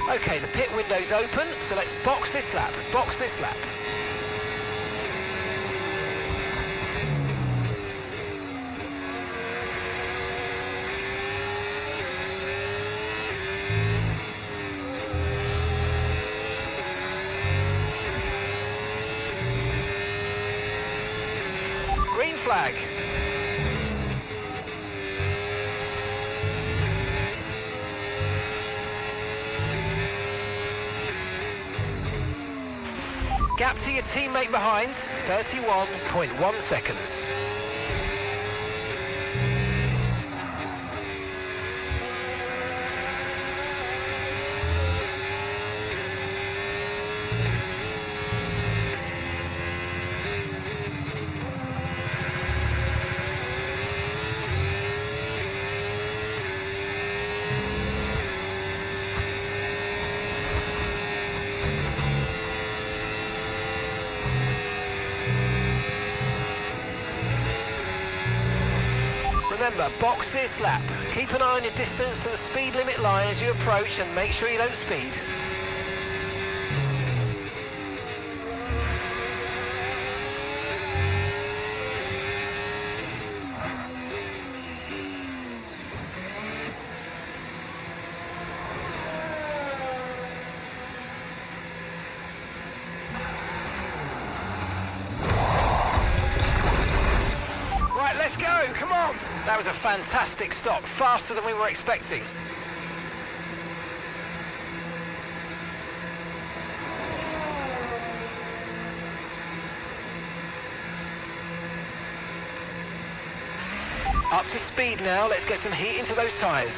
Okay, the pit window's open, so let's box this lap, box this lap. Green flag. Gap to your teammate behind, 31.1 seconds. Remember, box this lap. Keep an eye on your distance to the speed limit line as you approach and make sure you don't speed. Right, let's go, come on! That was a fantastic stop, faster than we were expecting. Up to speed now, let's get some heat into those tyres.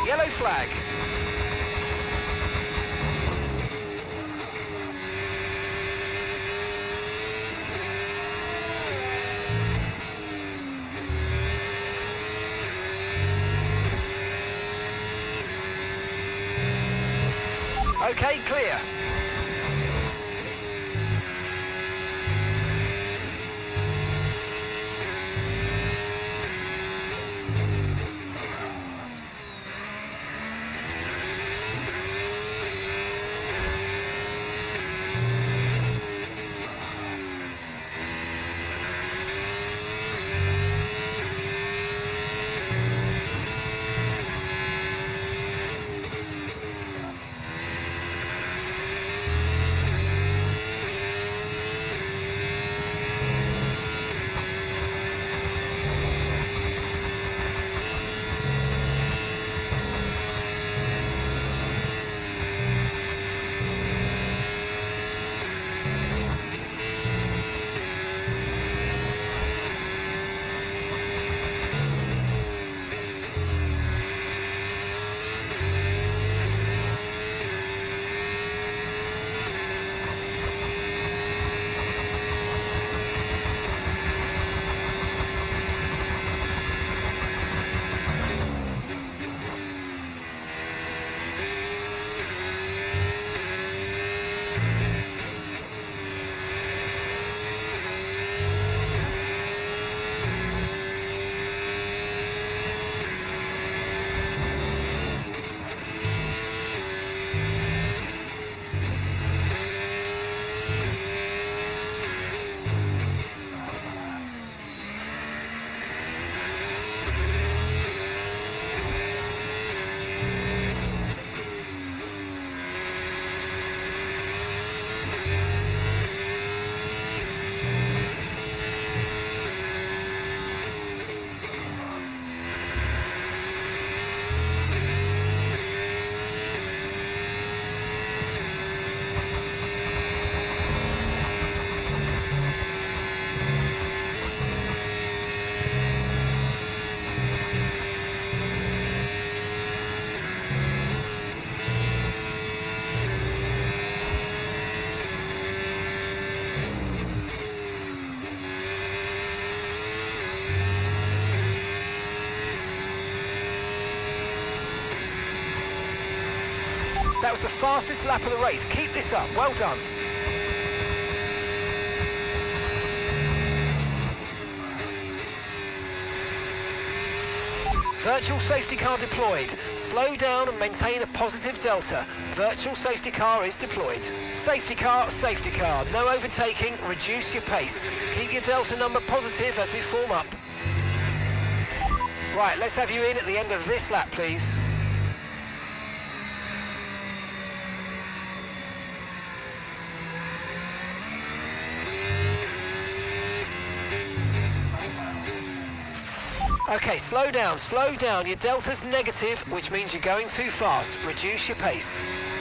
Yellow flag. Okay, clear. That was the fastest lap of the race. Keep this up. Well done. Virtual safety car deployed. Slow down and maintain a positive delta. Virtual safety car is deployed. Safety car, no overtaking, reduce your pace. Keep your delta number positive as we form up. Right, let's have you in at the end of this lap, please. Okay, slow down, slow down. Your delta's negative, which means you're going too fast. Reduce your pace.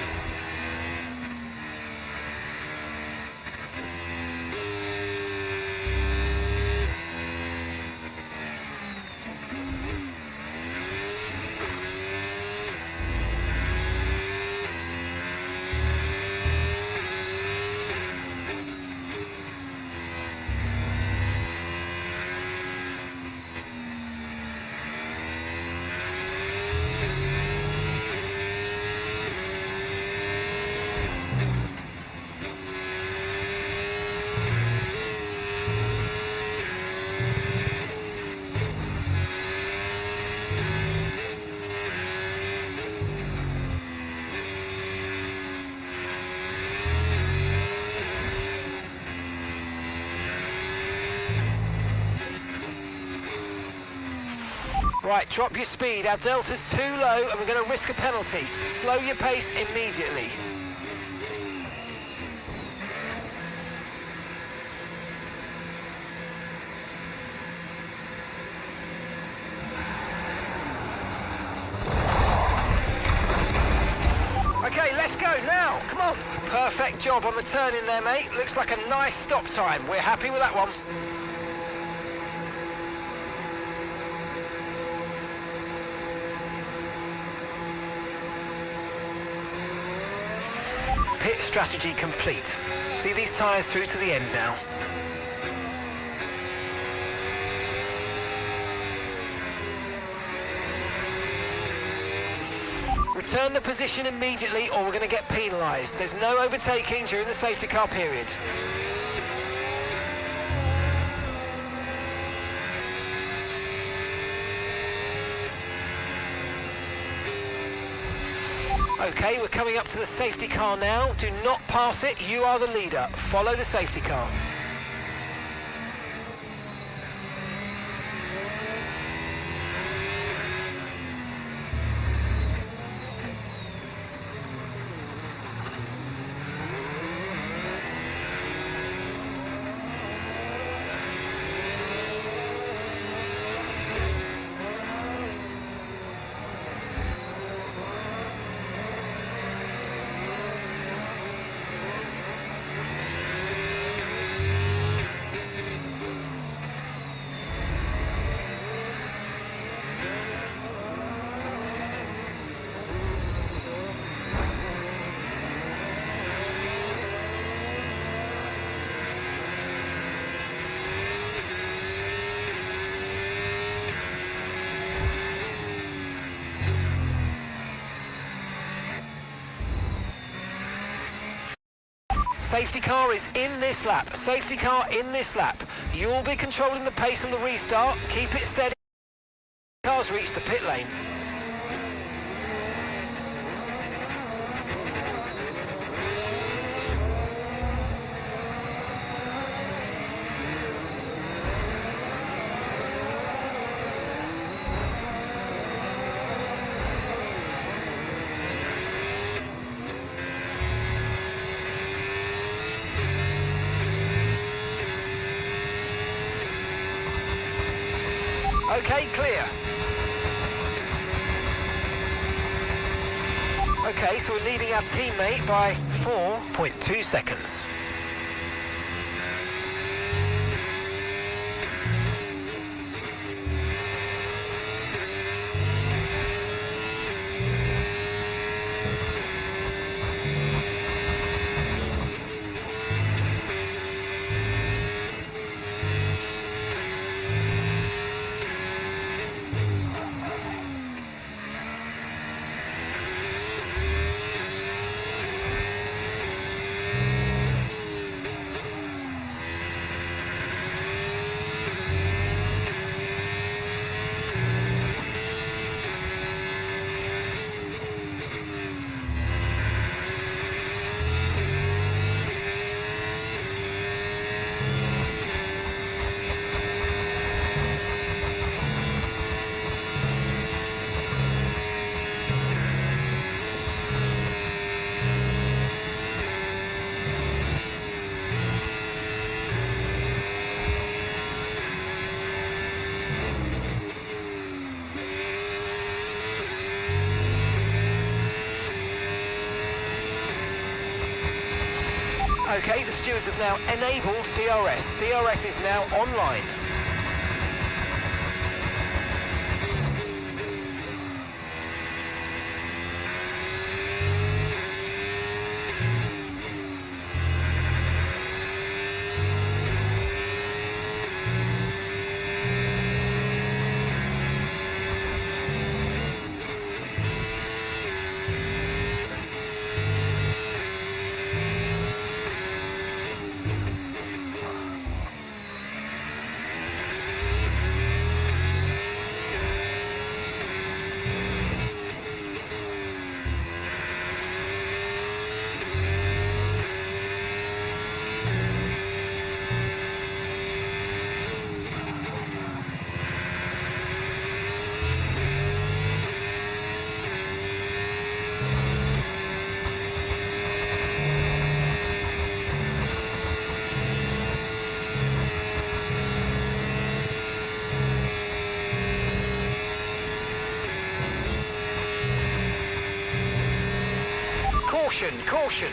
Right, drop your speed. Our delta's too low and we're going to risk a penalty. Slow your pace immediately. Okay, let's go now. Come on. Perfect job on the turn in there, mate. Looks like a nice stop time. We're happy with that one. pit strategy complete. See these tyres through to the end now. Return the position immediately or we're going to get penalised. There's no overtaking during the safety car period. Okay, we're coming up to the safety car now. Do not pass it, you are the leader. Follow the safety car. Safety car is in this lap. Safety car in this lap. You'll be controlling the pace on the restart. Keep it steady. Cars reach the pit lane. Okay, clear. Okay, so we're leading our teammate by 4.2 seconds. Okay, the stewards have now enabled DRS. DRS is now online. Caution, caution.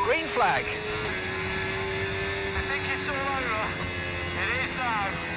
Green flag. I think it's all over. It is now.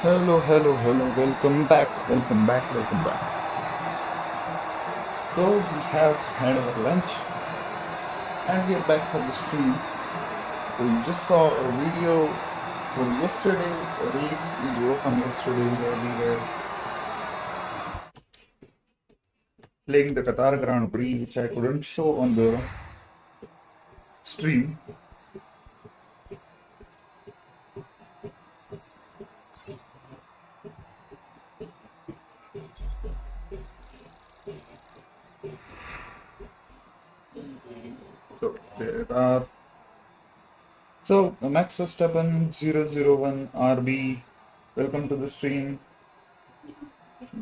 Hello, hello, hello. Welcome back. Welcome back. Welcome back. So we have had our lunch and we are back for the stream. So you just saw a video from yesterday, a race video from yesterday where we were playing the Qatar Grand Prix, which I couldn't show on the stream. So there are. So Max Verstappen 001 RB, welcome to the stream.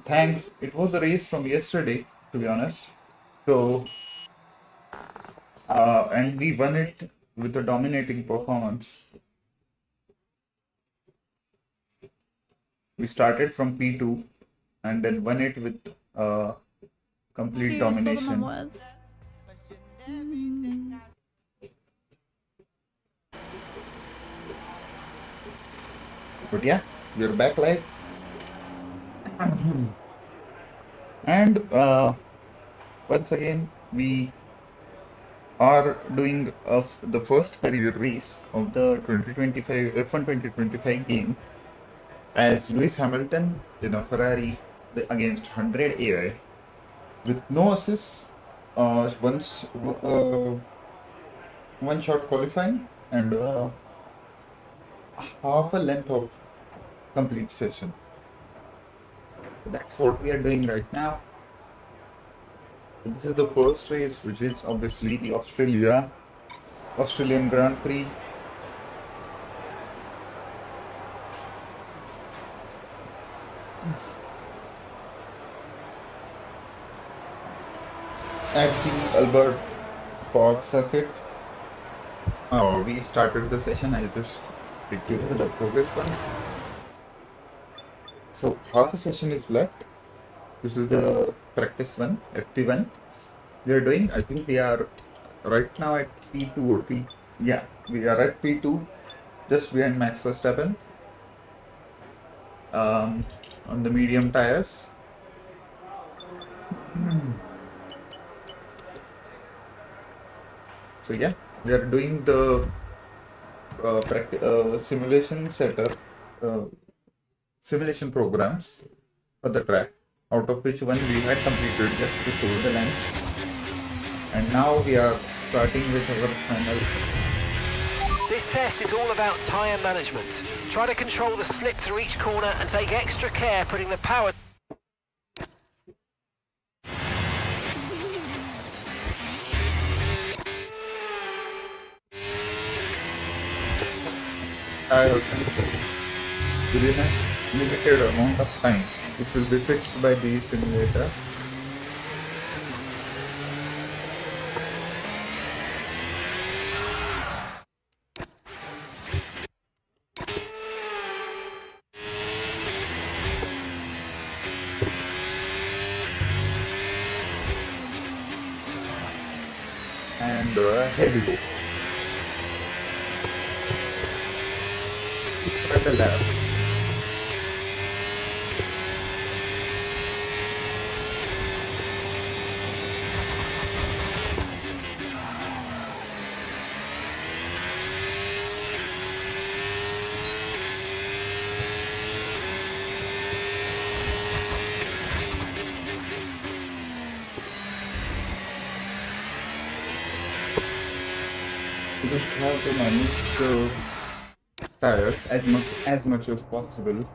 Thanks. It was a race from yesterday, to be honest. So, and we won it with a dominating performance. We started from P2 and then won it with complete domination. But yeah, we're back live. And once again, we are doing the first career race of the 2025 F1 2025 game as Lewis Hamilton in a Ferrari against 100 AI with no assists, one shot qualifying and half a length of complete session. So that's what we are doing right now. So this is the first race, which is obviously the Australian Grand Prix. At the Albert Park circuit. We started the session. I'll just take you through the progress ones. So half a session is left. This is the practice one, FP1. We are doing, I think we are right now at P2 or P. Yeah, we are at P2, just behind Max Verstappen. On the medium tires. So yeah, we are doing the simulation setup, simulation programs for the track, out of which one we had completed just before the lunch. And now we are starting with our final. This test is all about tyre management. Try to control the slip through each corner and take extra care putting the power. I also within a limited amount of time, which will be fixed by the simulator. And here we go. Start the lap. You just have to manage the tires as much as possible.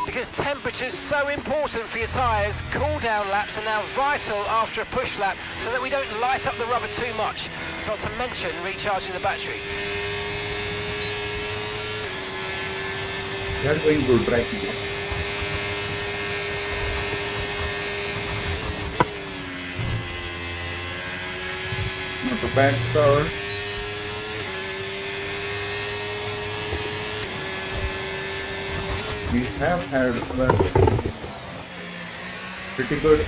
Because temperature's so important for your tyres, cool down laps are now vital after a push lap so that we don't light up the rubber too much. not to mention recharging the battery. They are going good right now. Not a bad start. We have had a pretty good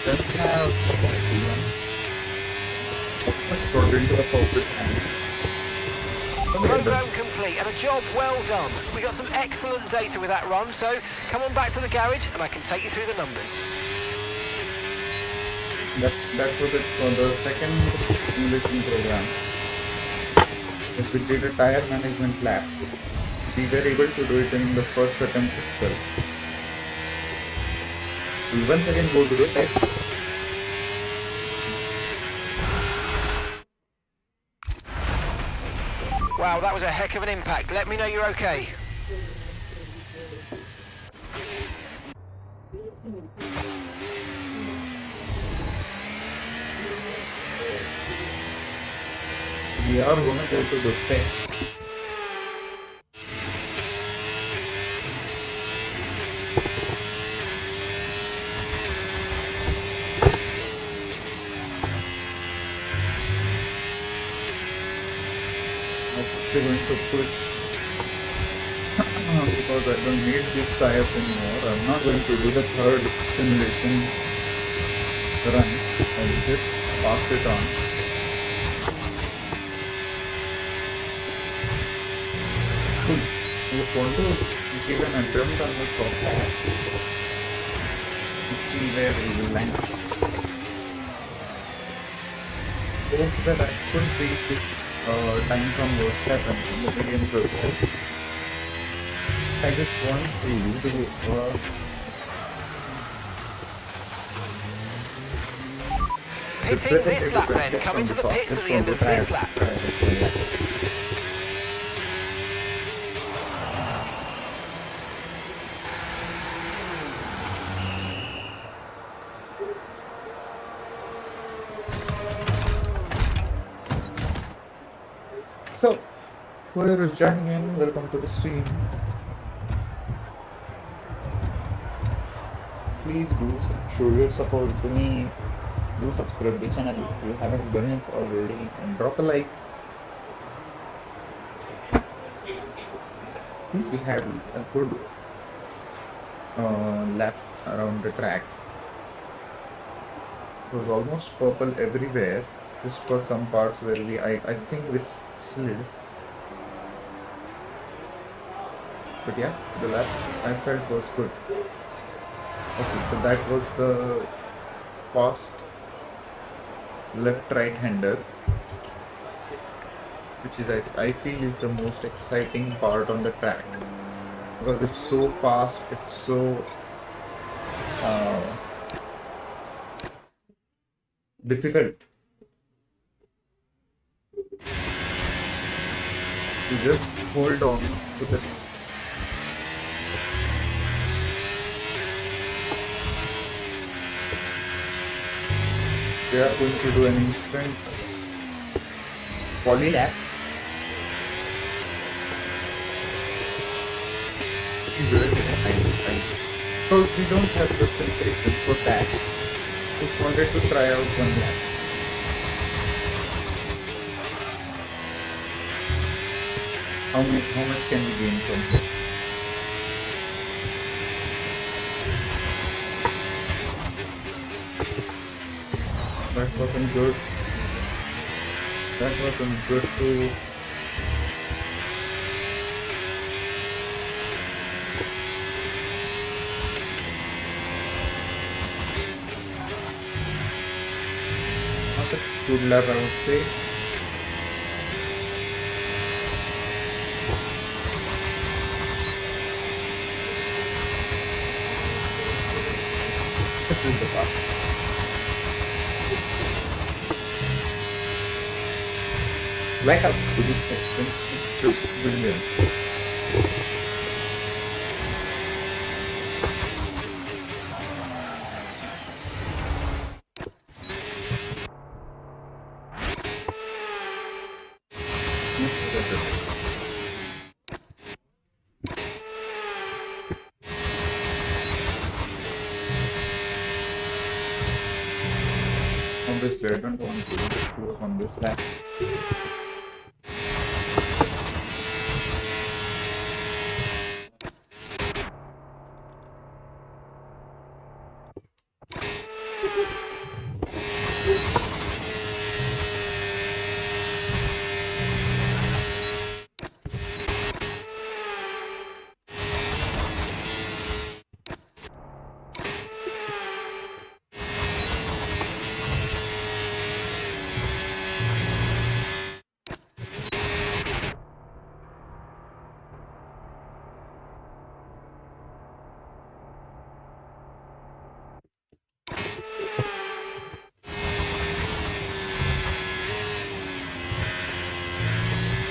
let's have let's go into the focus Program complete and a job well done. We got some excellent data with that run, so come on back to the garage and I can take you through the numbers. That was it for the second simulation program. If we did a tire management lab, we were able to do it in the first attempt itself. We'll once again go to the test. Wow, that was a heck of an impact. Let me know you're okay. We are going to go to the test. I'm going to push because I don't need these tires anymore. I'm not going to do the third simulation run. I'll just pass it on. I just want to give an attempt on the software to see where we will land. Hope that I could beat this time from those 7 in the medium circle. I just want to do Pitting this lap then, come into the pits at the end of this lap. So, whoever is joining in, welcome to the stream. Please do show your support to me. Do subscribe to the channel if you haven't done it already, and drop a like. Since we had a good lap around the track, it was almost purple everywhere, just for some parts where I think we slid. But yeah, the lap I felt was good. Okay, so that was the fast left-right hander, which is I feel is the most exciting part on the track because it's so fast, it's so difficult to just hold on to the they are going to do an instant poly lap. Because we don't have the sensation for that. Just wanted to try out one lap. How much can we gain from this? That wasn't good. That wasn't good too. Not a good lap, I would say. This is the part. Wake up to this expensive brilliance. Obviously, I don't want to just work on this lap.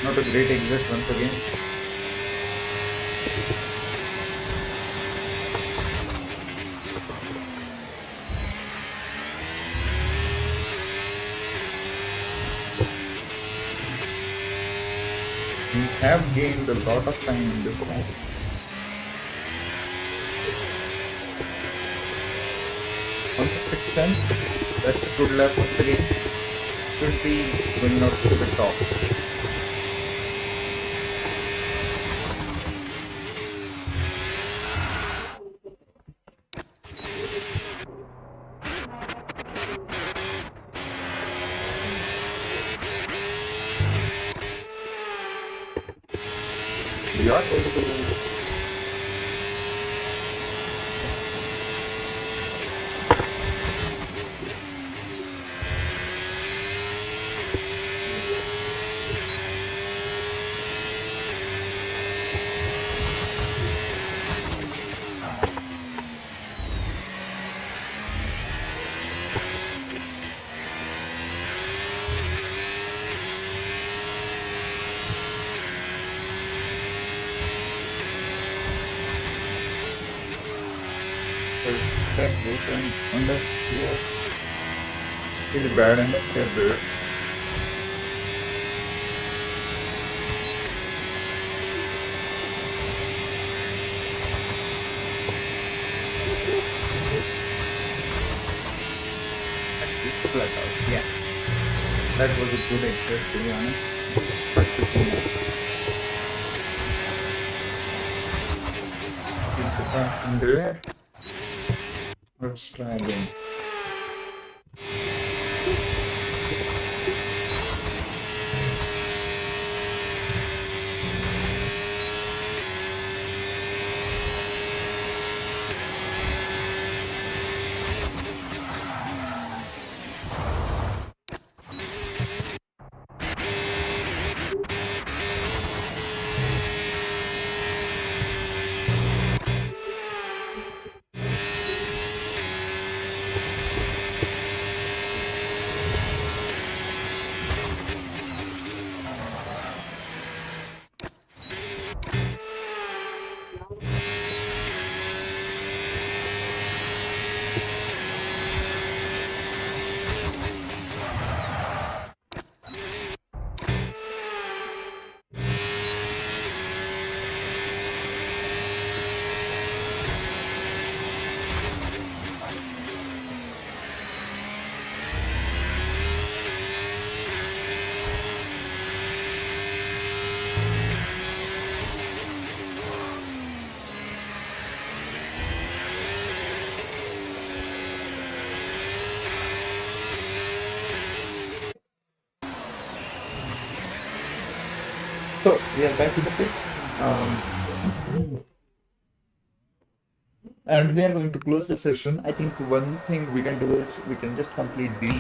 Not a great exit once again. We have gained a lot of time in this round. On the 6th, that's a good lap once again. Should be going up to the top. We are going to check this and understand. Really bad and scared. It's flat out, yeah. That was a good exit, to be honest. Just practicing it. Keep the pass in there. Let's try again. So we are back to the pits. And we are going to close the session. I think one thing we can do is we can just complete the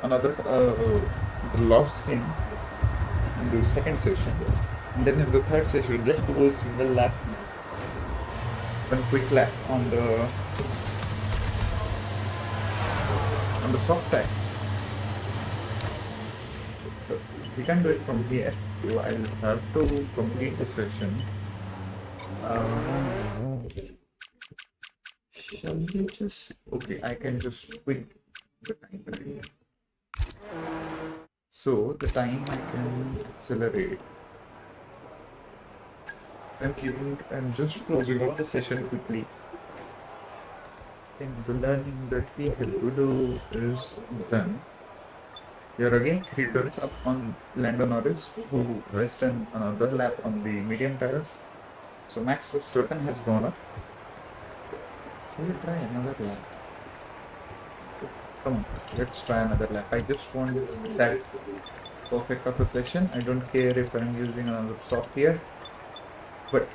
another the last scene in the second session, and then in the third session just do a single lap one quick lap on the soft tags. So we can do it from here. I'll have to complete the session. Shall we just... Okay, I can just quit the time. So the time I can accelerate. Thank you. I'm just closing out the session quickly. And the learning that we have to do is done. You're again 3 turns up on Lando Norris, who has done another lap on the medium tires. So Max Verstappen has gone up. So we'll try another lap. Come on, let's try another lap. I just want that perfect of a session. I don't care if I'm using another software, but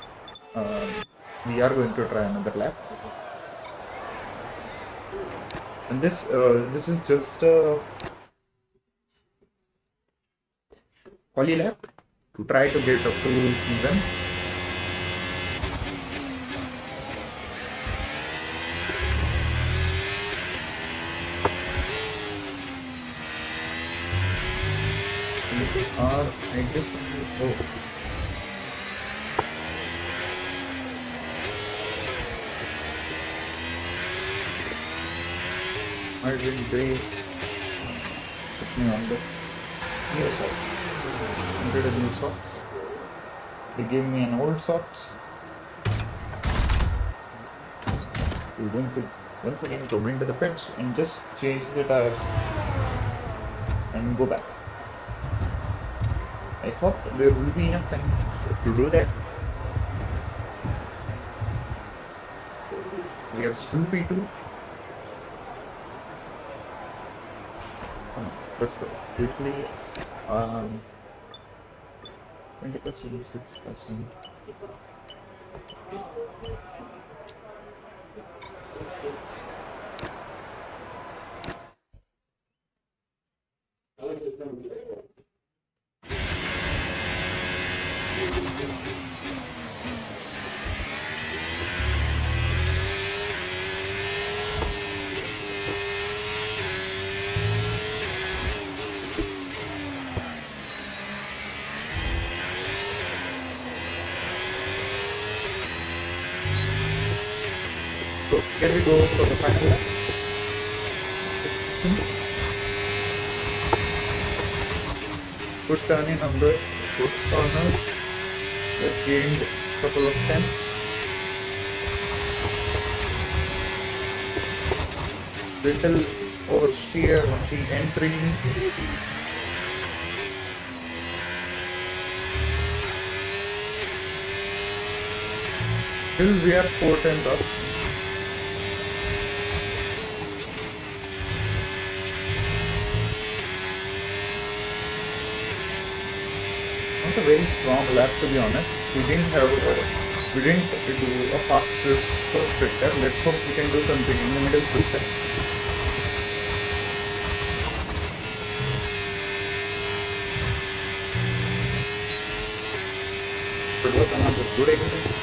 we are going to try another lap. And this is just a quali lap to try to get up to even. Or I just I will they put me on the new socks. Wanted a new socks. They gave me an old socks. We're going to once again go into the pits and just change the tires and go back. I hope there will be enough time to do that. So we are still P2. Let's go quickly. 20%, 6%. So here we go for the final lap. Good turning on the good corner. Just gained a couple of tenths. Little oversteer on the entry. Still we are 4 tenths up. Not a very strong lap, to be honest. We didn't do a fastest first sector. Let's hope we can do something in the middle sector. But what another good exit.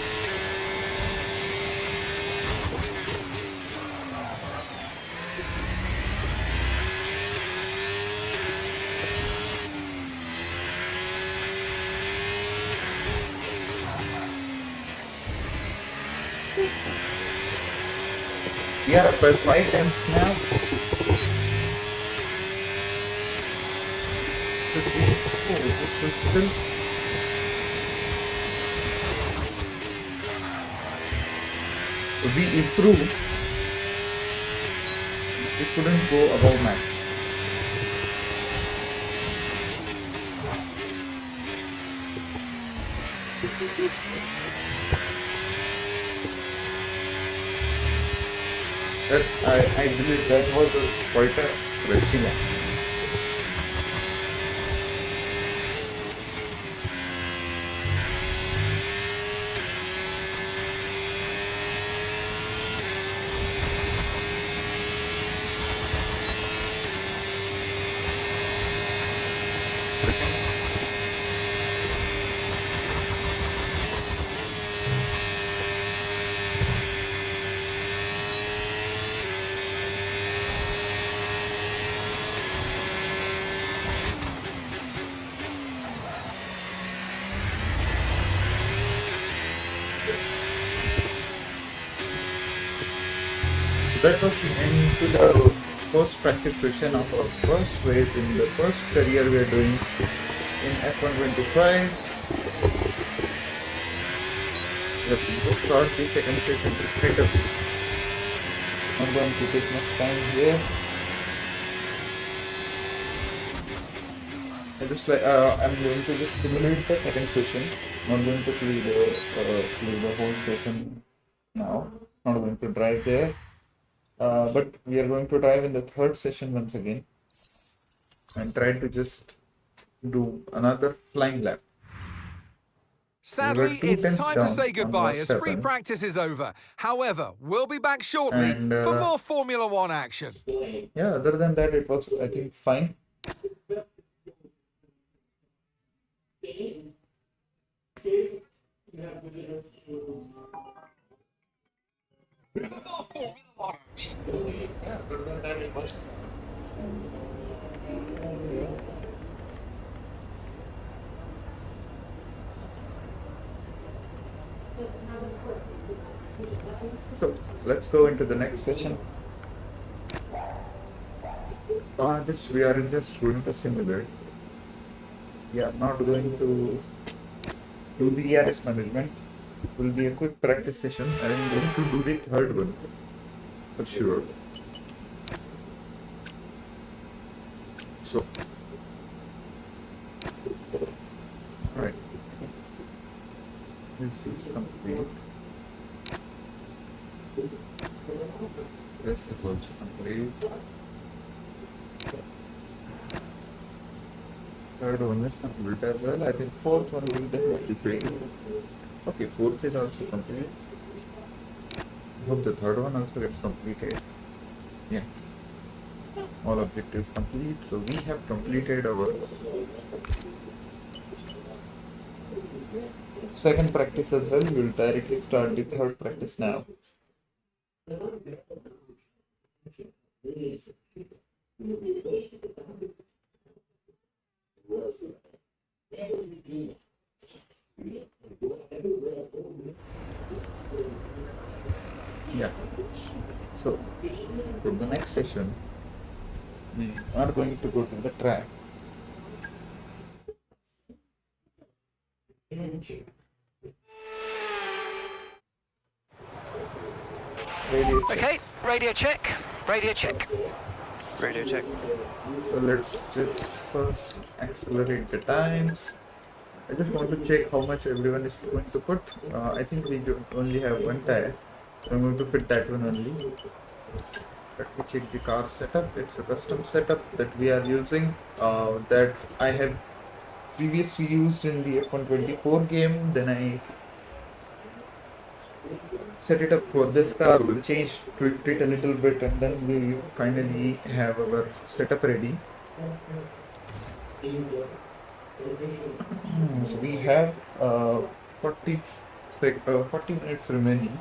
We are up by 5 tenths now. This is still. We improved. We couldn't go above max. I believe that was quite a stretchy lap. that was the end to the first practice session of our first race in the first career we are doing in F125. Let's start the second session straight up. I'm going to take much time here. I'm going to just simulate the second session. Not going to play the whole session now. Not going to drive there. But we are going to drive in the third session once again and try to just do another flying lap. Sadly, it's time to say goodbye as free practice is over. However, we'll be back shortly for more Formula One action. Yeah, other than that, it was, I think, fine. So let's go into the next session. This we are just going to simulate. We are not going to do the ERS management. It will be a quick practice session. I am going to do the third one for sure. So, alright. This is complete. This is also complete. Third one is complete as well. I think fourth one will definitely fail. Okay, fourth is also complete. I hope the third one also gets completed. Yeah. All objectives complete. So we have completed our second practice as well. We will directly start the third practice now. Yeah. So for the next session, we are going to go to the track. Okay, radio check. Radio check. Radio check. So let's just first accelerate the times. I just want to check how much everyone is going to put. I think we only have one tire, so I'm going to fit that one only. Let me check the car setup. It's a custom setup that we are using, that I have previously used in the F124 game. Then I set it up for this car. We'll change, tweak it a little bit, and then we finally have our setup ready. So we have 40 minutes remaining,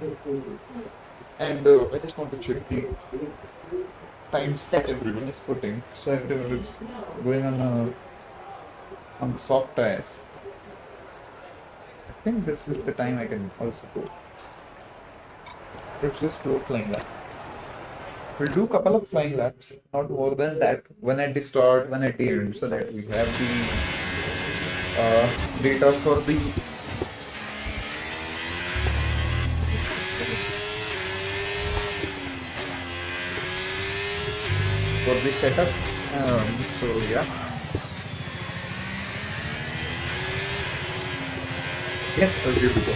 and I just want to check the times that everyone is putting. So everyone is going on soft tires. I think this is the time I can also go. Let's just do a flying lap. We'll do a couple of flying laps, not more than that. One at the start, one at the end, so that we have the data for the setup. So yeah. Yes, so here we go.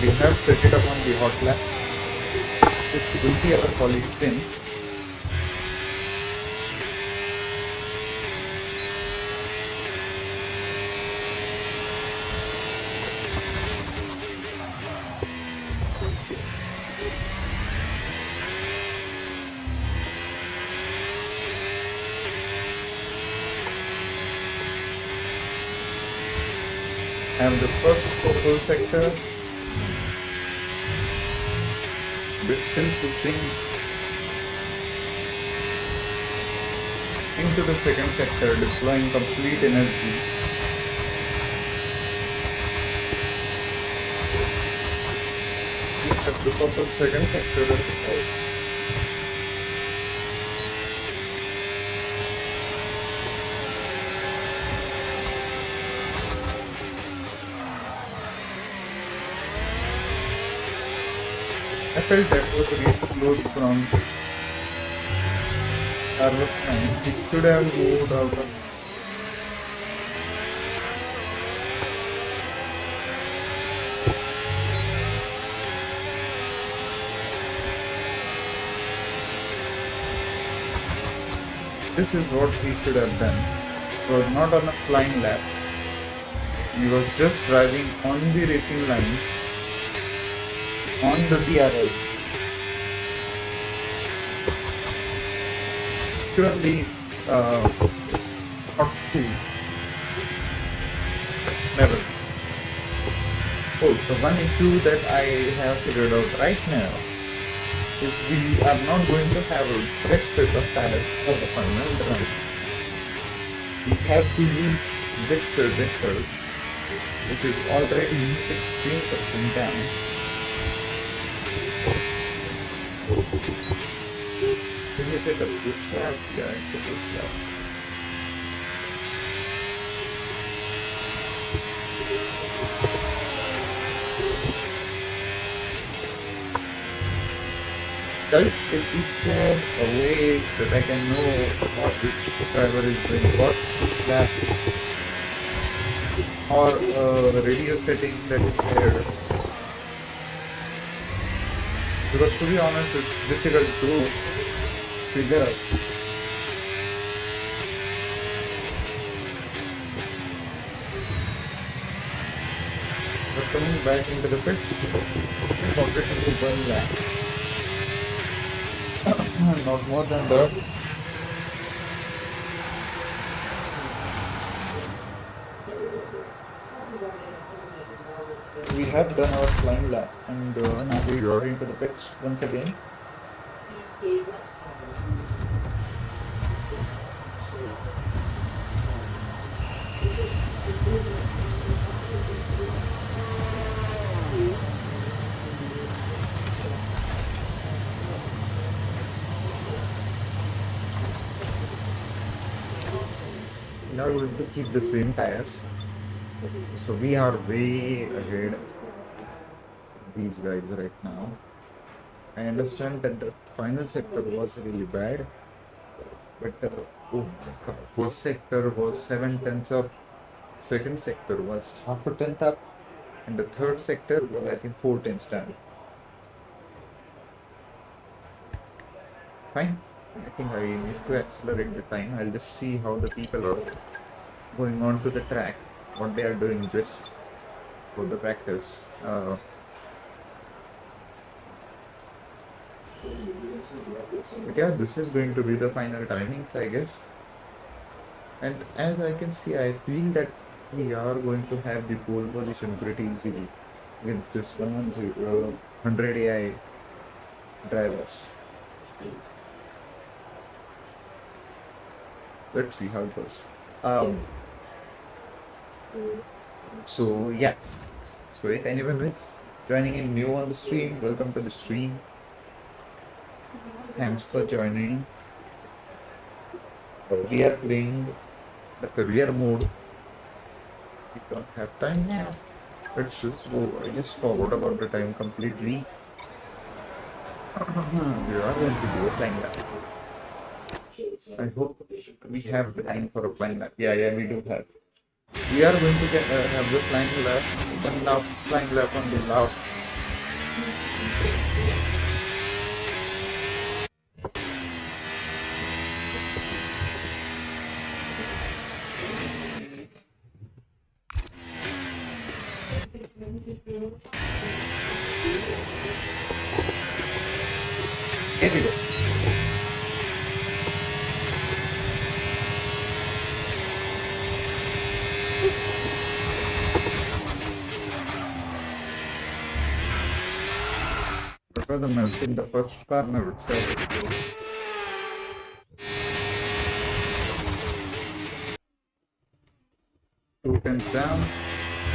We have set it up on the hot lap. This will be our colleagues in. And the first purple sector, we're still pushing into the second sector, deploying complete energy. for the second sector as well. I felt that was really close from Carlos Sainz. He should have moved out of. This is what he should have done. It was not on a flying lap. He was just driving on the racing line on the DRLs. Surely, not two. Never. Oh, the one issue that I have figured out right now is we are not going to have a fresh set of tires for the final run. We have to use this register, which is already 16% down. Can you take a boost lap? Yeah, it's a boost lap. Guys, can you stand away so that I can know what which driver is doing what lap, or a radio setting that is there? Because to be honest, it's difficult to figure out. But coming back into the pits, we wanted to do one lap. Not more than that. We have done our flying lap, and now we are into the pits once again. Now we're going to keep the same tires, so we are way ahead of these guys right now. I understand that the final sector was really bad, but oh my god, first sector was 7/10 up, second sector was half a tenth up, and the third sector was I think 4/10 down. Fine. I think I need to accelerate the time. I'll just see how the people are going on to the track, what they are doing just for the practice. But yeah, this is going to be the final timings, I guess. And as I can see, I feel that we are going to have the pole position pretty easily with this 100 AI drivers. Let's see how it goes. So yeah. So if anyone is joining in new on the stream, welcome to the stream. Thanks for joining. We are playing the career mode. We don't have time now. Let's just go. I just forgot about the time completely. We are going to do a flying lap. I hope we have time for a flying lap. Yeah, we do have. We are going to have the flying lap, one last flying lap on the last. Here we go. The mess in the first corner itself. 2 tenths down.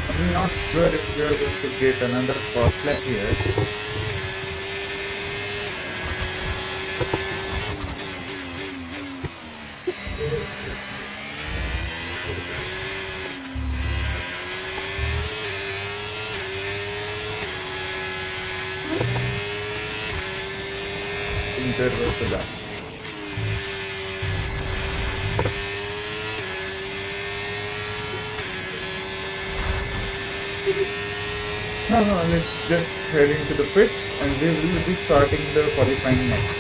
I'm not sure if we are going to get another fast lap here. there goes the back. Now let's just head into the pits and we will be starting the qualifying next.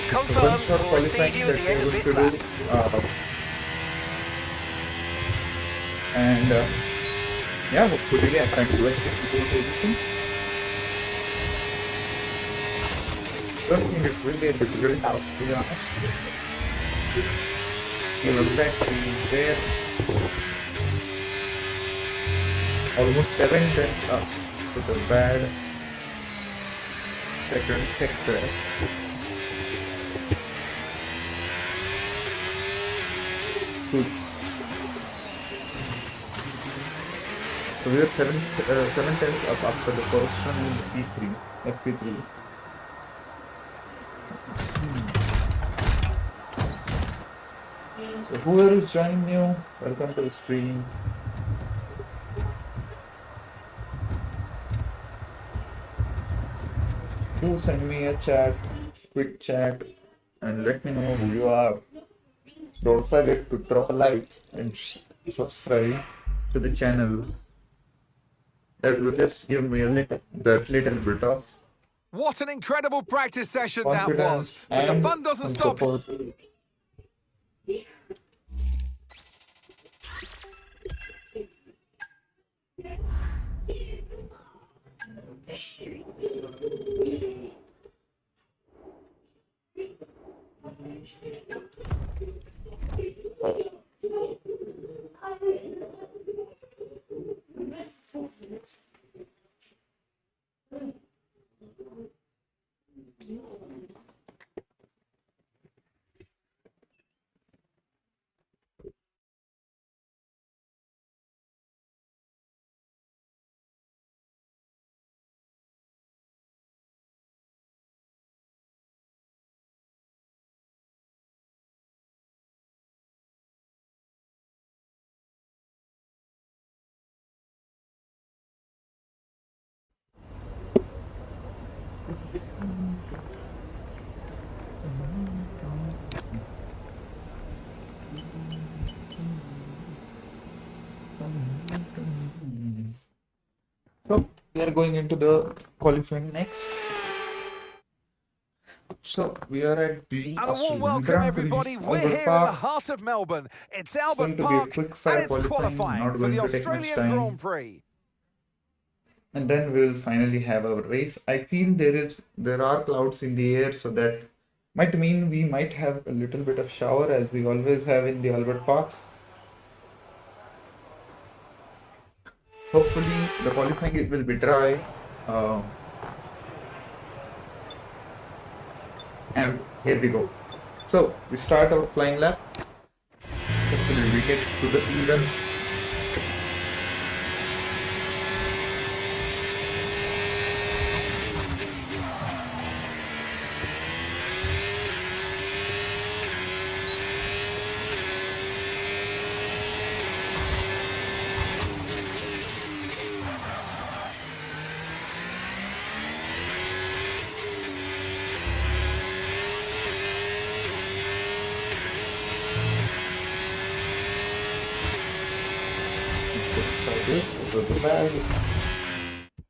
Confirm, So one shot we'll receive qualifying you that at the we are end of going this to lap. do. And yeah, hopefully I can do it in good position. First thing it will be a difficult task to be honest. You look back there. Almost 7 tenths up with a bad second sector. Good. So we are 7 tenths up after the first one in P3, FP3. So whoever is joining new, welcome to the stream. Do send me a chat, quick chat, and let me know who you are. Don't forget to drop a like and subscribe to the channel. That will just give me that little bit of What an incredible practice session that was. confidence But the and fun doesn't some stop. support. So we are going into the qualifying next. So we are at the And a warm Australian welcome, Grand everybody. Prix, We're Albert here in the Park. heart of Melbourne. It's It's going Albert to be a Park, quick and fire it's qualifying not for going the to take much Australian time. Grand Prix. And then we'll finally have our race. I feel there are clouds in the air, so that might mean we might have a little bit of shower as we always have in the Albert Park. Hopefully the qualifying it will be dry. And here we go. So we start our flying lap. Hopefully we get to the even.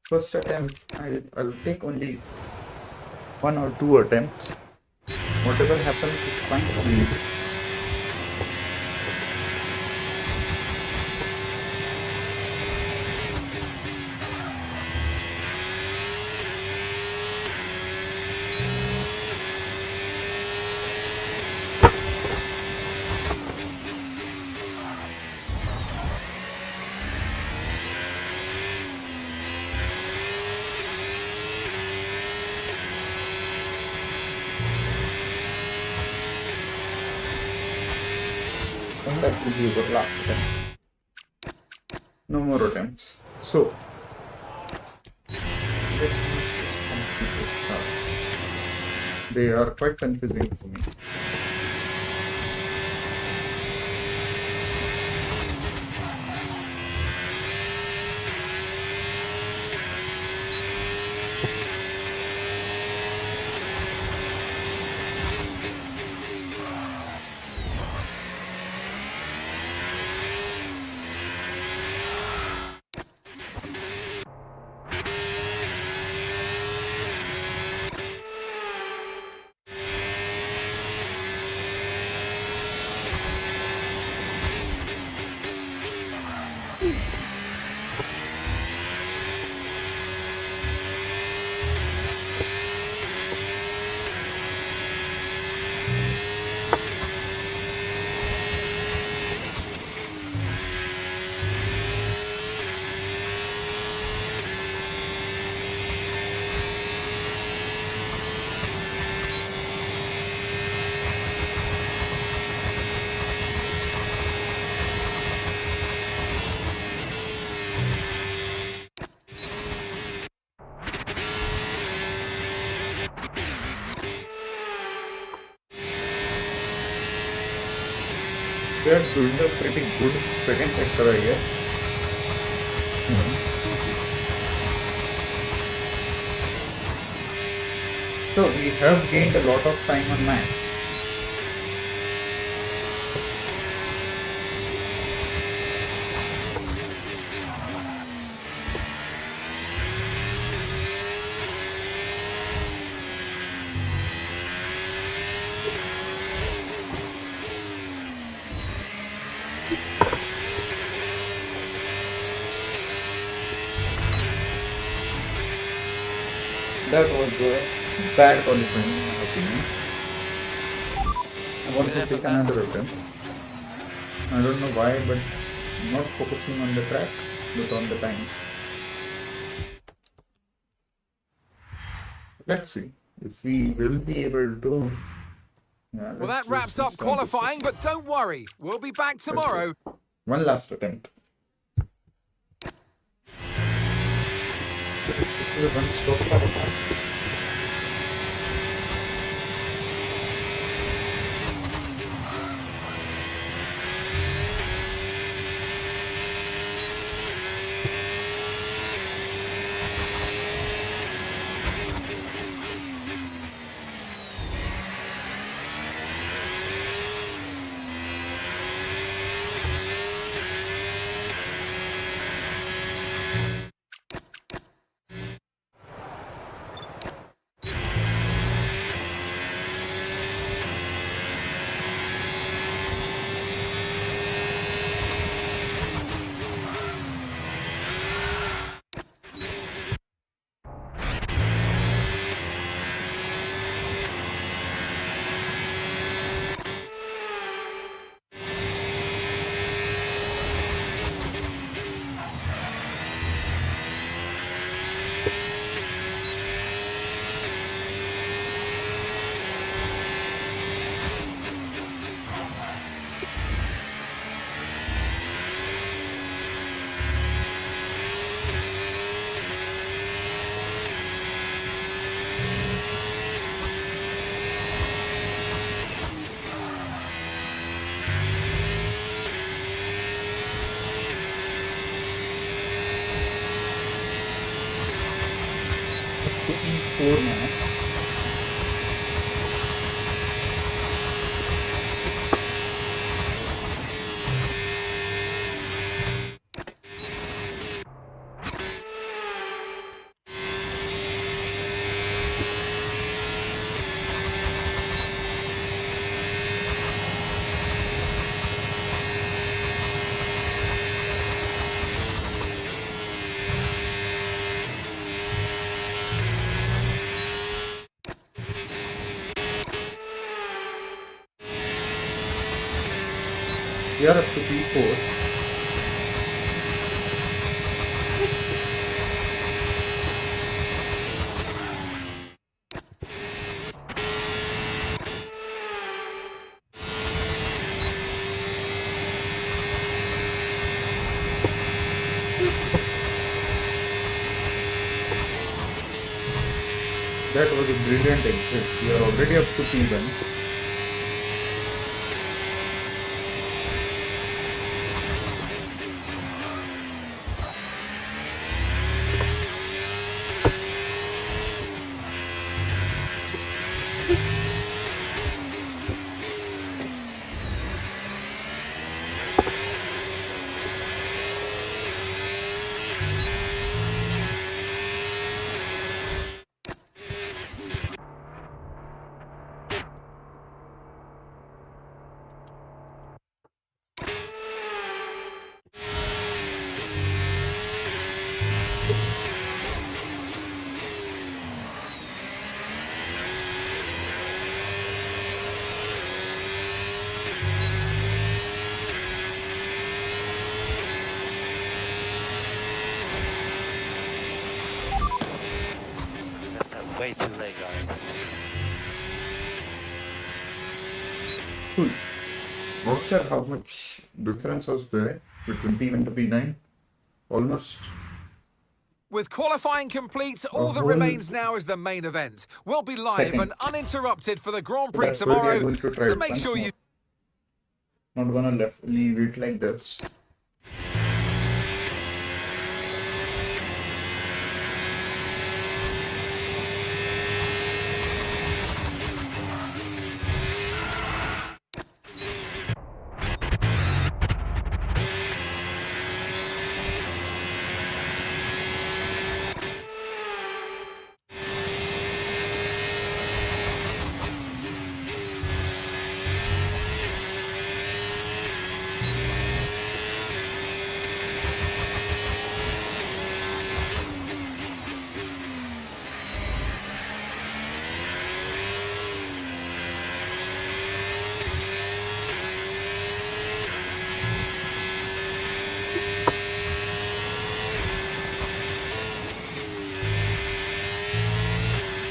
First attempt, I'll take only 1 or 2 attempts. Whatever happens is fine for me. And that will be our last attempt. No more attempts. So, let me just complete this task. They are quite confusing for me. They are doing a pretty good second sector, I guess. So we have gained a lot of time on max. That was a bad qualifying in my opinion. I want to take another attempt. I don't know why, but I'm not focusing on the track, but on the time. Let's see if we will be able to. Yeah, Well, that wraps up qualifying, but don't worry, we'll be back tomorrow. One last attempt. This is a one-stop qualifying. E4 now. We are up to P4. That was a brilliant exit. We are already up to P1. Way too late, guys. Cool. Not sure how much difference was there between P1 to P9. Almost. With qualifying complete, all that remains now is the main event. We'll be live and uninterrupted for the Grand Prix tomorrow, so make sure you... Not gonna leave it like this.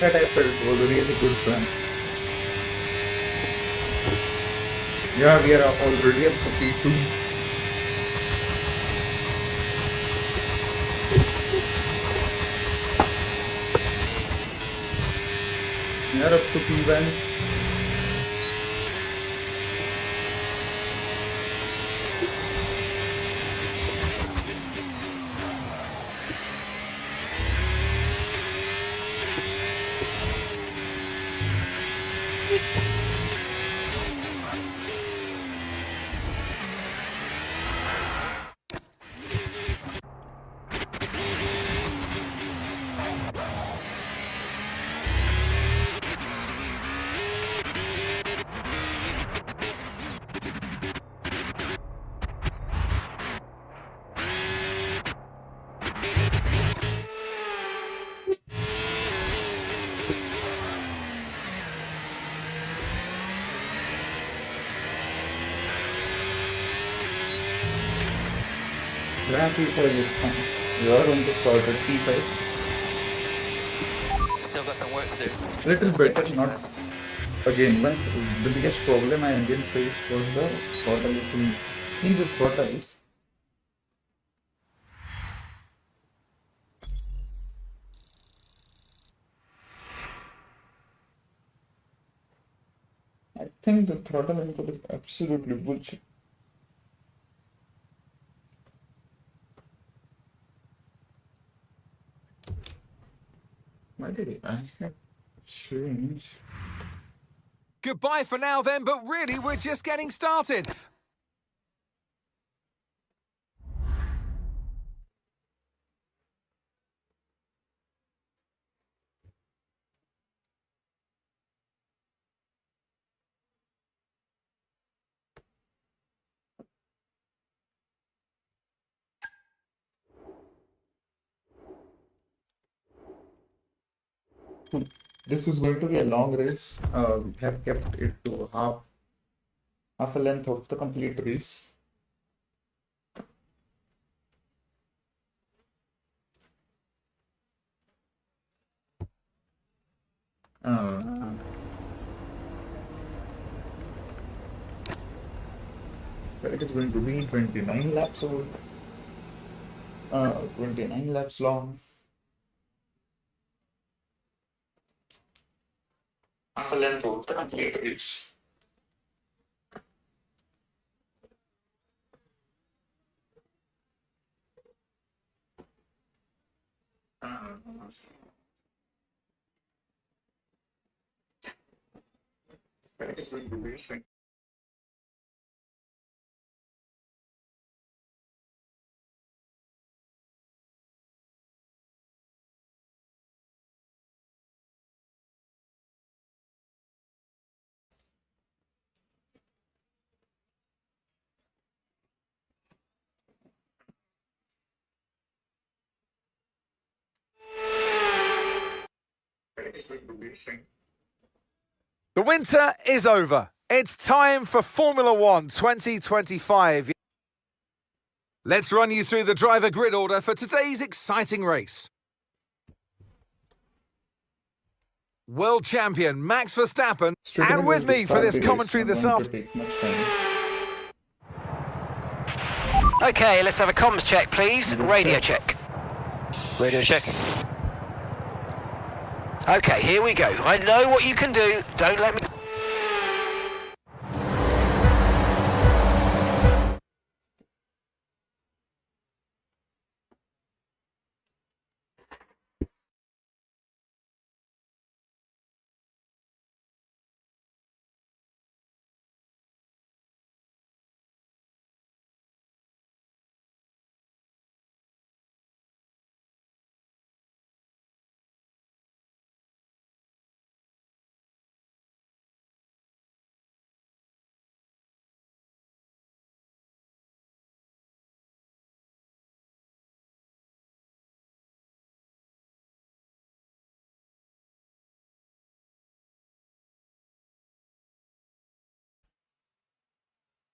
That I felt was a really good fun. Yeah, we are already up to P2. We are up to P1. Grand P5 is fine. We are going to start at P5. Still got some work to do. Little better, not again. Once the biggest problem I again faced was the throttle. If you see the throttles, I think the throttle input is absolutely bullshit. Why did I have change? Goodbye for now then, but really we're just getting started. This is going to be a long race. We have kept it to half a length of the complete race. But it is going to be 29 laps old. 29 laps long. Half a length of the complete race. But it is going to be The winter is over. It's time for Formula One 2025. Let's run you through the driver grid order for today's exciting race. World champion Max Verstappen, and with me for this commentary this afternoon. Okay, let's have a comms check, please. Radio check. Radio check. Okay, here we go. I know what you can do. Don't let me...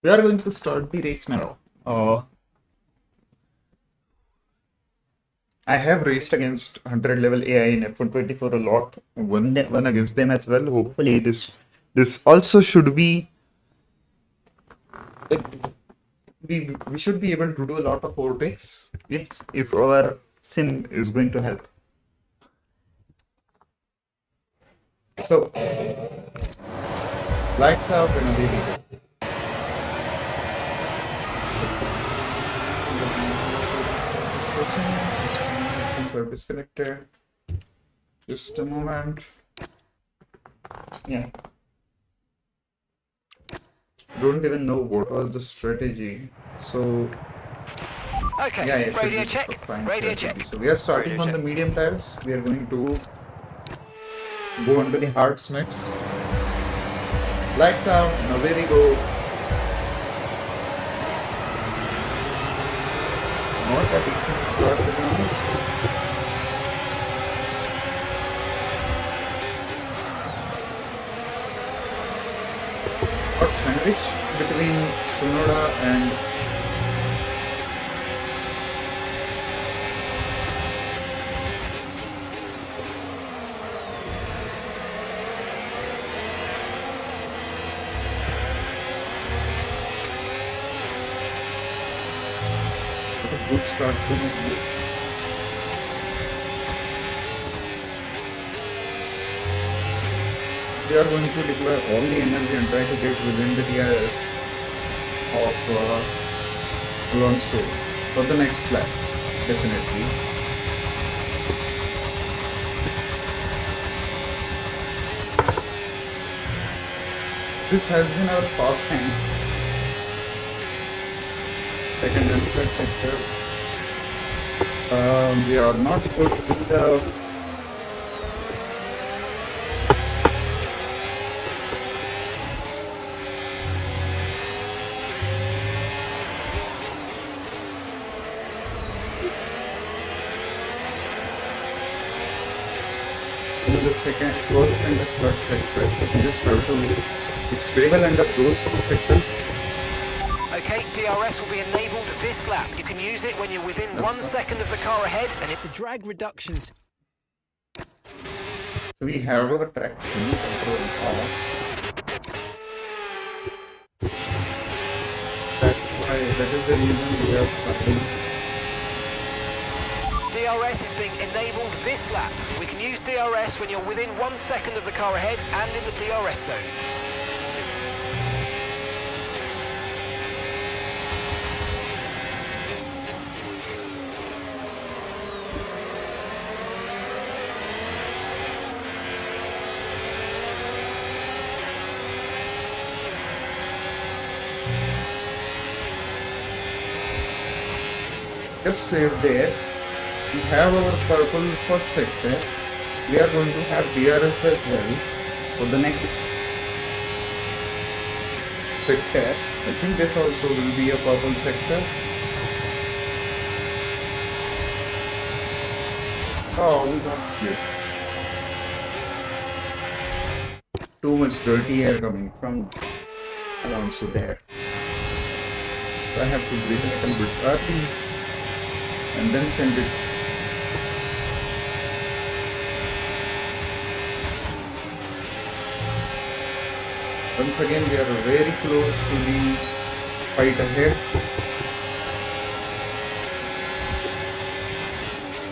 We are going to start the race now. I have raced against 100 level AI in F124 a lot. Won against them as well. Hopefully this also should be like we should be able to do a lot of overtakes if our sim is going to help. So lights out and away we go. Disconnected. Just a moment. Yeah. Don't even know what was the strategy. So Okay, yeah, radio check. Radio strategy. check. So we are starting on the medium tires. We are going to go on to the hards next. Lights out, and away we go. Not a decent start, to be honest. Got sandwich between Sonoda and good start to this. We are going to deploy all the energy and try to get within the DRS of Alonso for the next lap, definitely. This has been our fast time. Second and third sector. We are not good with the second, first and the third sector. So we just have to be stable under those two sectors. Okay, DRS will be enabled this lap. You can use it when you're within 1 second of the car ahead, and The drag reductions. So we have our traction control off. That is the reason we are starting. DRS is being enabled this lap. We can use DRS when you're within 1 second of the car ahead and in the DRS zone. Just save there. We have our purple first sector. We are going to have DRS as well for the next sector. I think this also will be a purple sector. Oh, we got shit. Too much dirty air coming from Alonso there. So I have to breathe a little bit early and then send it. Once again, we are very close to the fight ahead.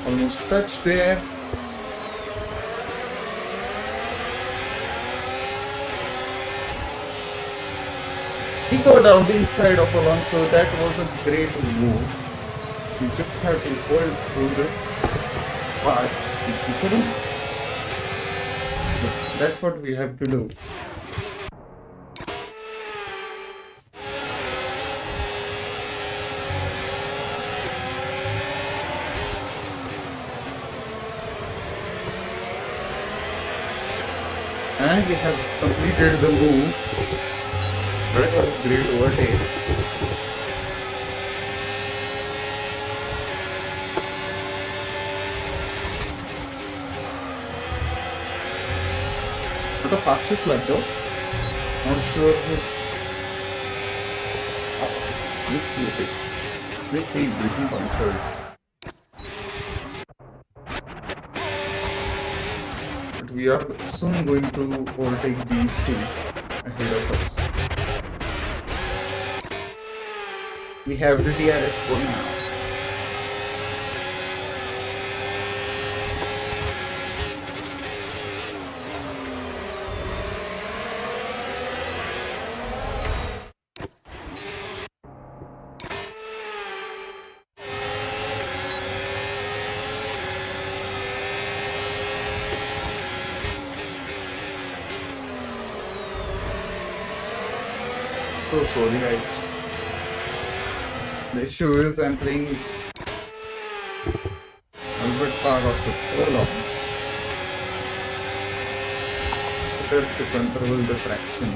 Almost touched there. He got down the inside of Alonso. That was a great move. You just have to hold through this part. If you couldn't, that's what we have to do. And we have completed the move. That was a great overtake. Not the fastest lap though. Not sure if Risky fix. Risky breaking point third. But we are soon going to overtake these two ahead of us. We have the DRS for now. So sorry guys. The issue is I'm playing Albert Park for so long. It's to control the traction.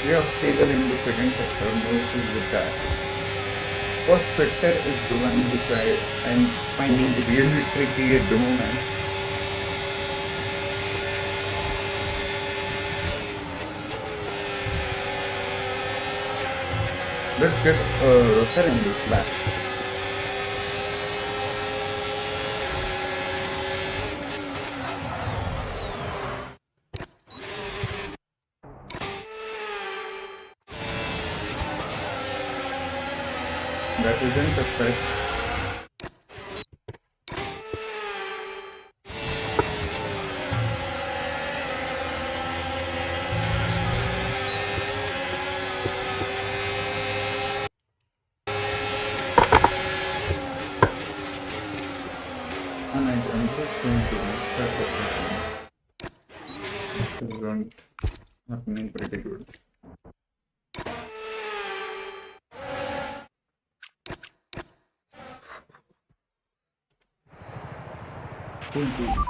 We are stable in the second sector, no issues with that. First sector is the one which I'm finding really tricky at the moment. Let's get Rosser in this lap. That isn't a threat. And I'm just going to restart the session. This isn't happening pretty good.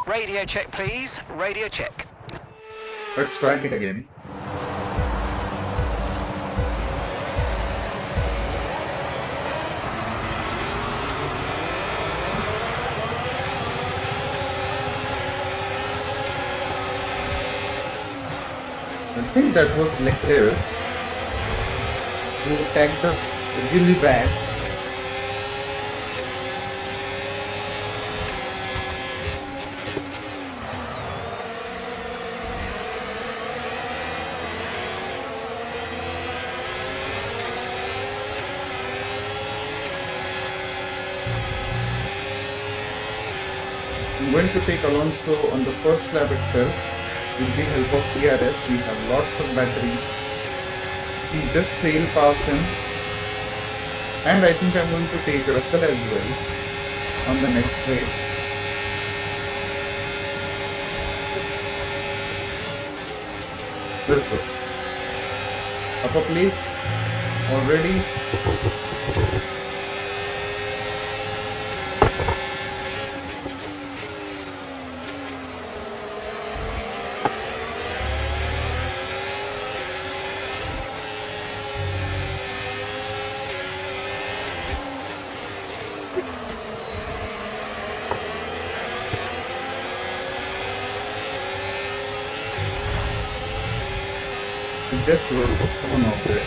Radio check, please. Radio check. Let's try it again. I think that was Leclerc who tagged us really bad. I'm going to take Alonso on the first lap itself. With the help of DRS, we have lots of battery. We just sail past him. And I think I'm going to take Russell as well on the next race. Let's go. Upper place already. Just come on there.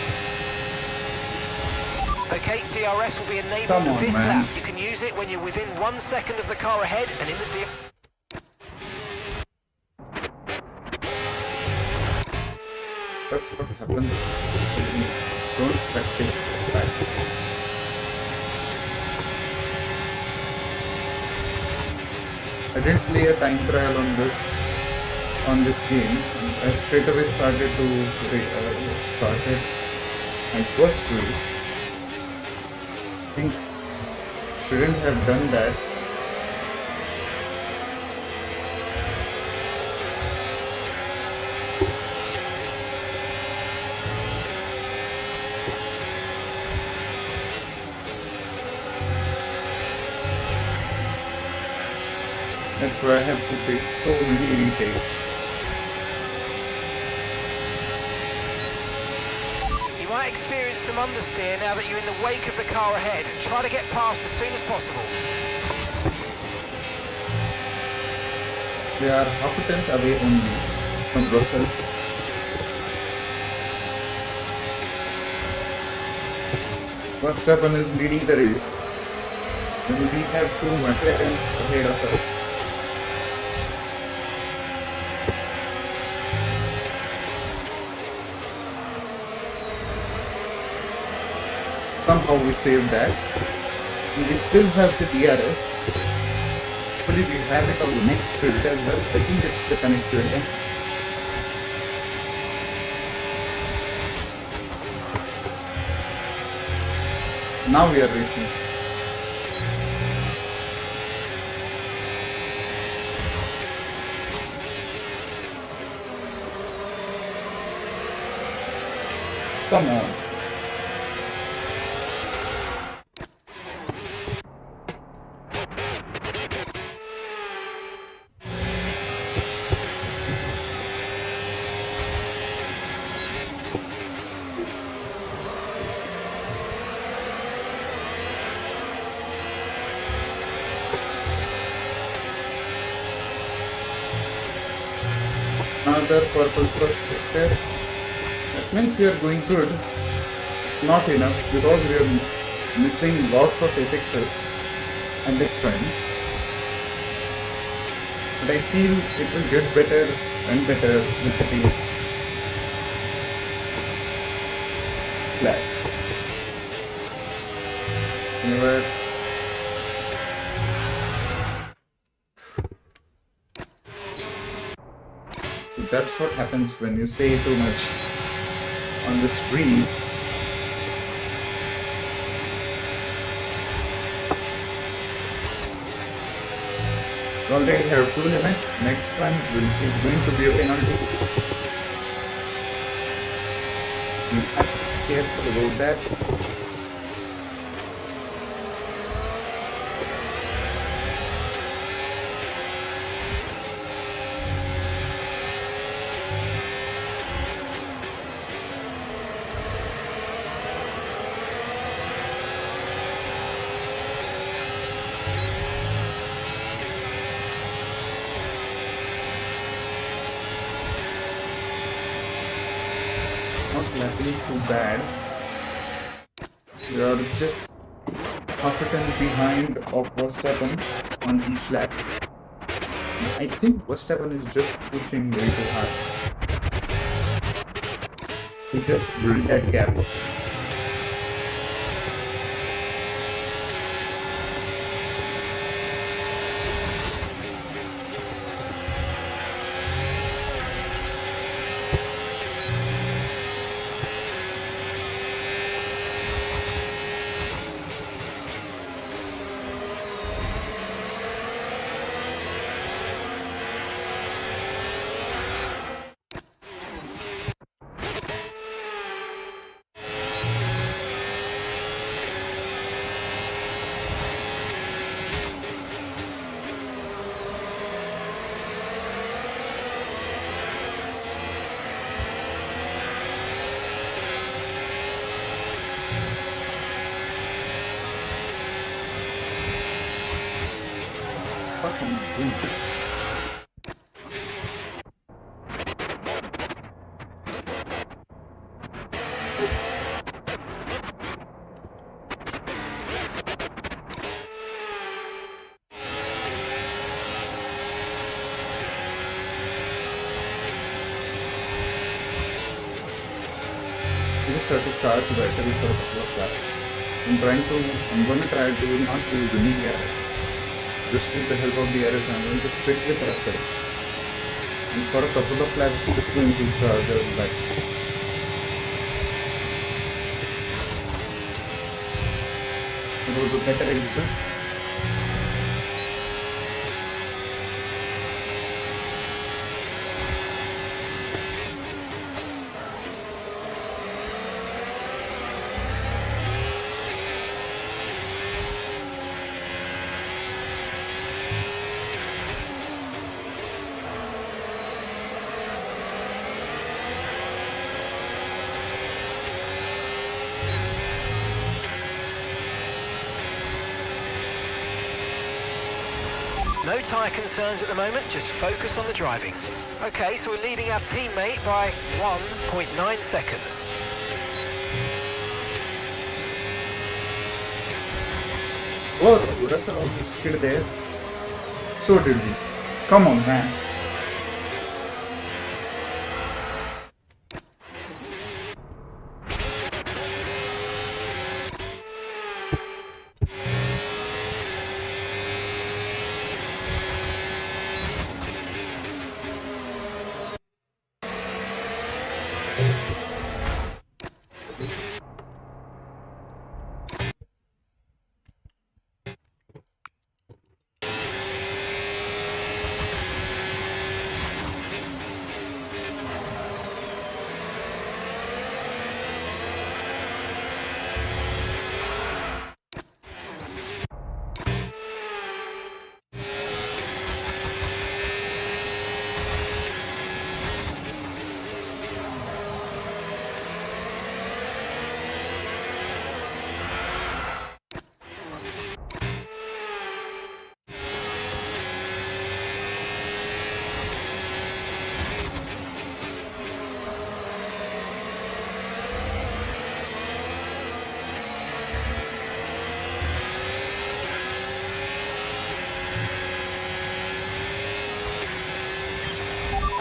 Okay, DRS will be enabled Come for on, this man. lap. You can use it when you're within 1 second of the car ahead and in the That's what happens. Don't practice that. I didn't play a time trial on this game. I straight away started my first race. I think shouldn't have done that. That's why I have to take so many retakes. might experience some understeer now that you're in the wake of the car ahead. Try to get past as soon as possible. They are half a tenth away only from Brussels. Verstappen is leading the race. And we have 2 McLarens ahead of us. Somehow we saved that. And we still have the DRS. Hopefully we have it on the next field as well. I think it's the connect field. Now we are racing. Come on. Another purple plus sector. That means we are going good. Not enough because we are missing lots of apexes and this time. But I feel it will get better and better with the pace. Flat. Universe. That's what happens when you say too much on the stream. We already have 2 limits. Next one is going to be a penalty. We have to be careful about that. Not lapping too bad. We are just half a turn behind of Verstappen on each lap. I think Verstappen is just pushing way too hard. He just built that gap. Fucking goofy. Just have to charge the battery for a couple of laps. I'm going to try to not use the knee gas. Just with the help of the arrows, I'm going to stick with Russell. And for a couple of laps, just going to charge the back. Go to better exit. No tyre concerns at the moment, just focus on the driving. Okay, so we're leading our teammate by 1.9 seconds. Oh, Russell also skid there. So did we. Come on, man.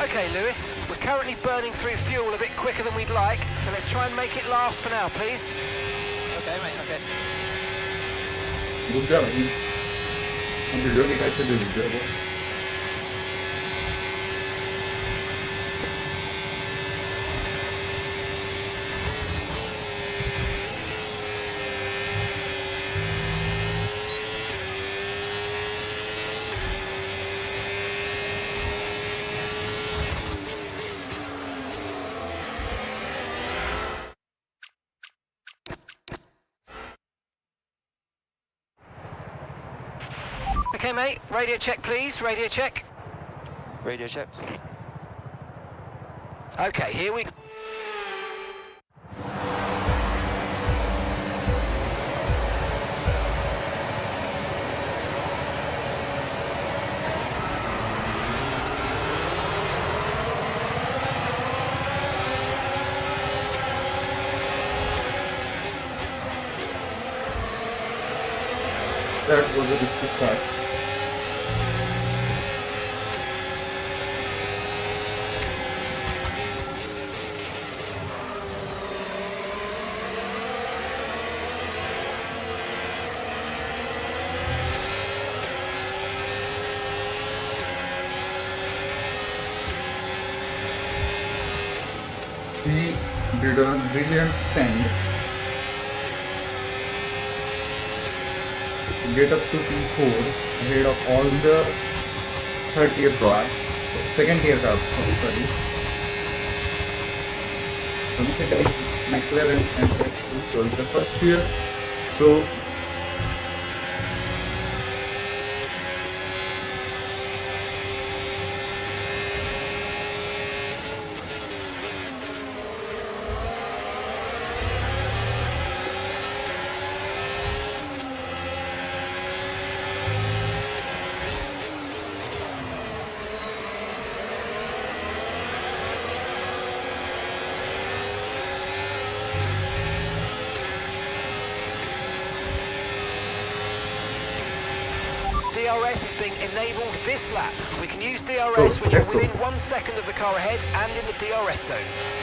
Okay, Lewis, we're currently burning through fuel a bit quicker than we'd like, so let's try and make it last for now, please. Okay, mate, okay. Good job, man. You really got to do the job. Okay, mate, radio check, please, radio check. Radio check. Okay, here we... That was a risky start. He did a brilliant send to get up to P4 ahead of all the third tier cars, second tier cars, sorry. So basically McLaren and Red Bull the first tier. So DRS is being enabled this lap. We can use DRS when you're within 1 second of the car ahead and in the DRS zone.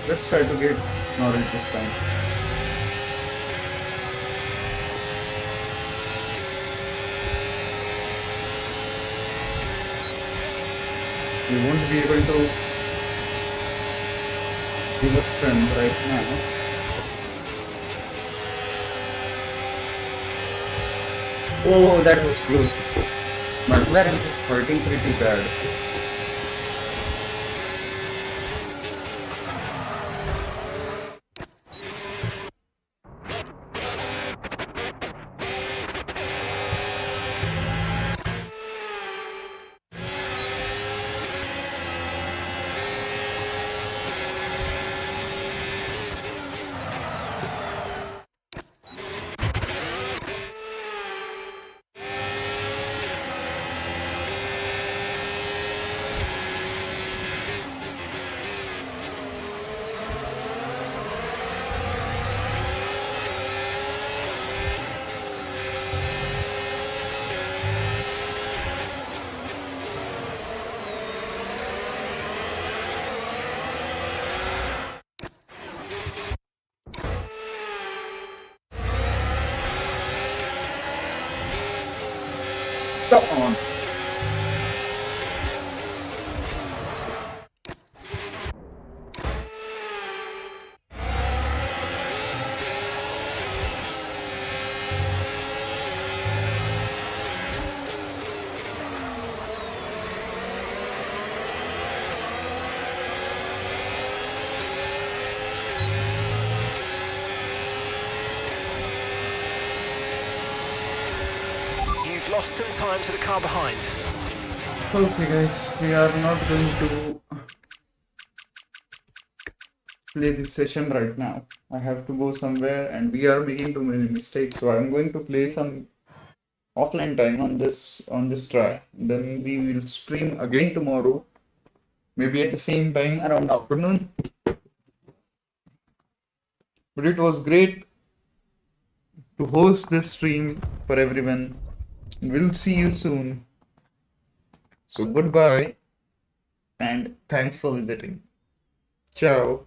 let's try to get Norwich this time. We won't be able to give a send right now. Oh, that was close. McLaren is hurting pretty bad. Come on. You've lost some time to the car behind. Okay guys, we are not going to play this session right now. I have to go somewhere and we are making too many mistakes, so I'm going to play some offline time on this track. Then we will stream again tomorrow, maybe at the same time around afternoon. But it was great to host this stream for everyone. We'll see you soon. So goodbye and thanks for visiting. Ciao.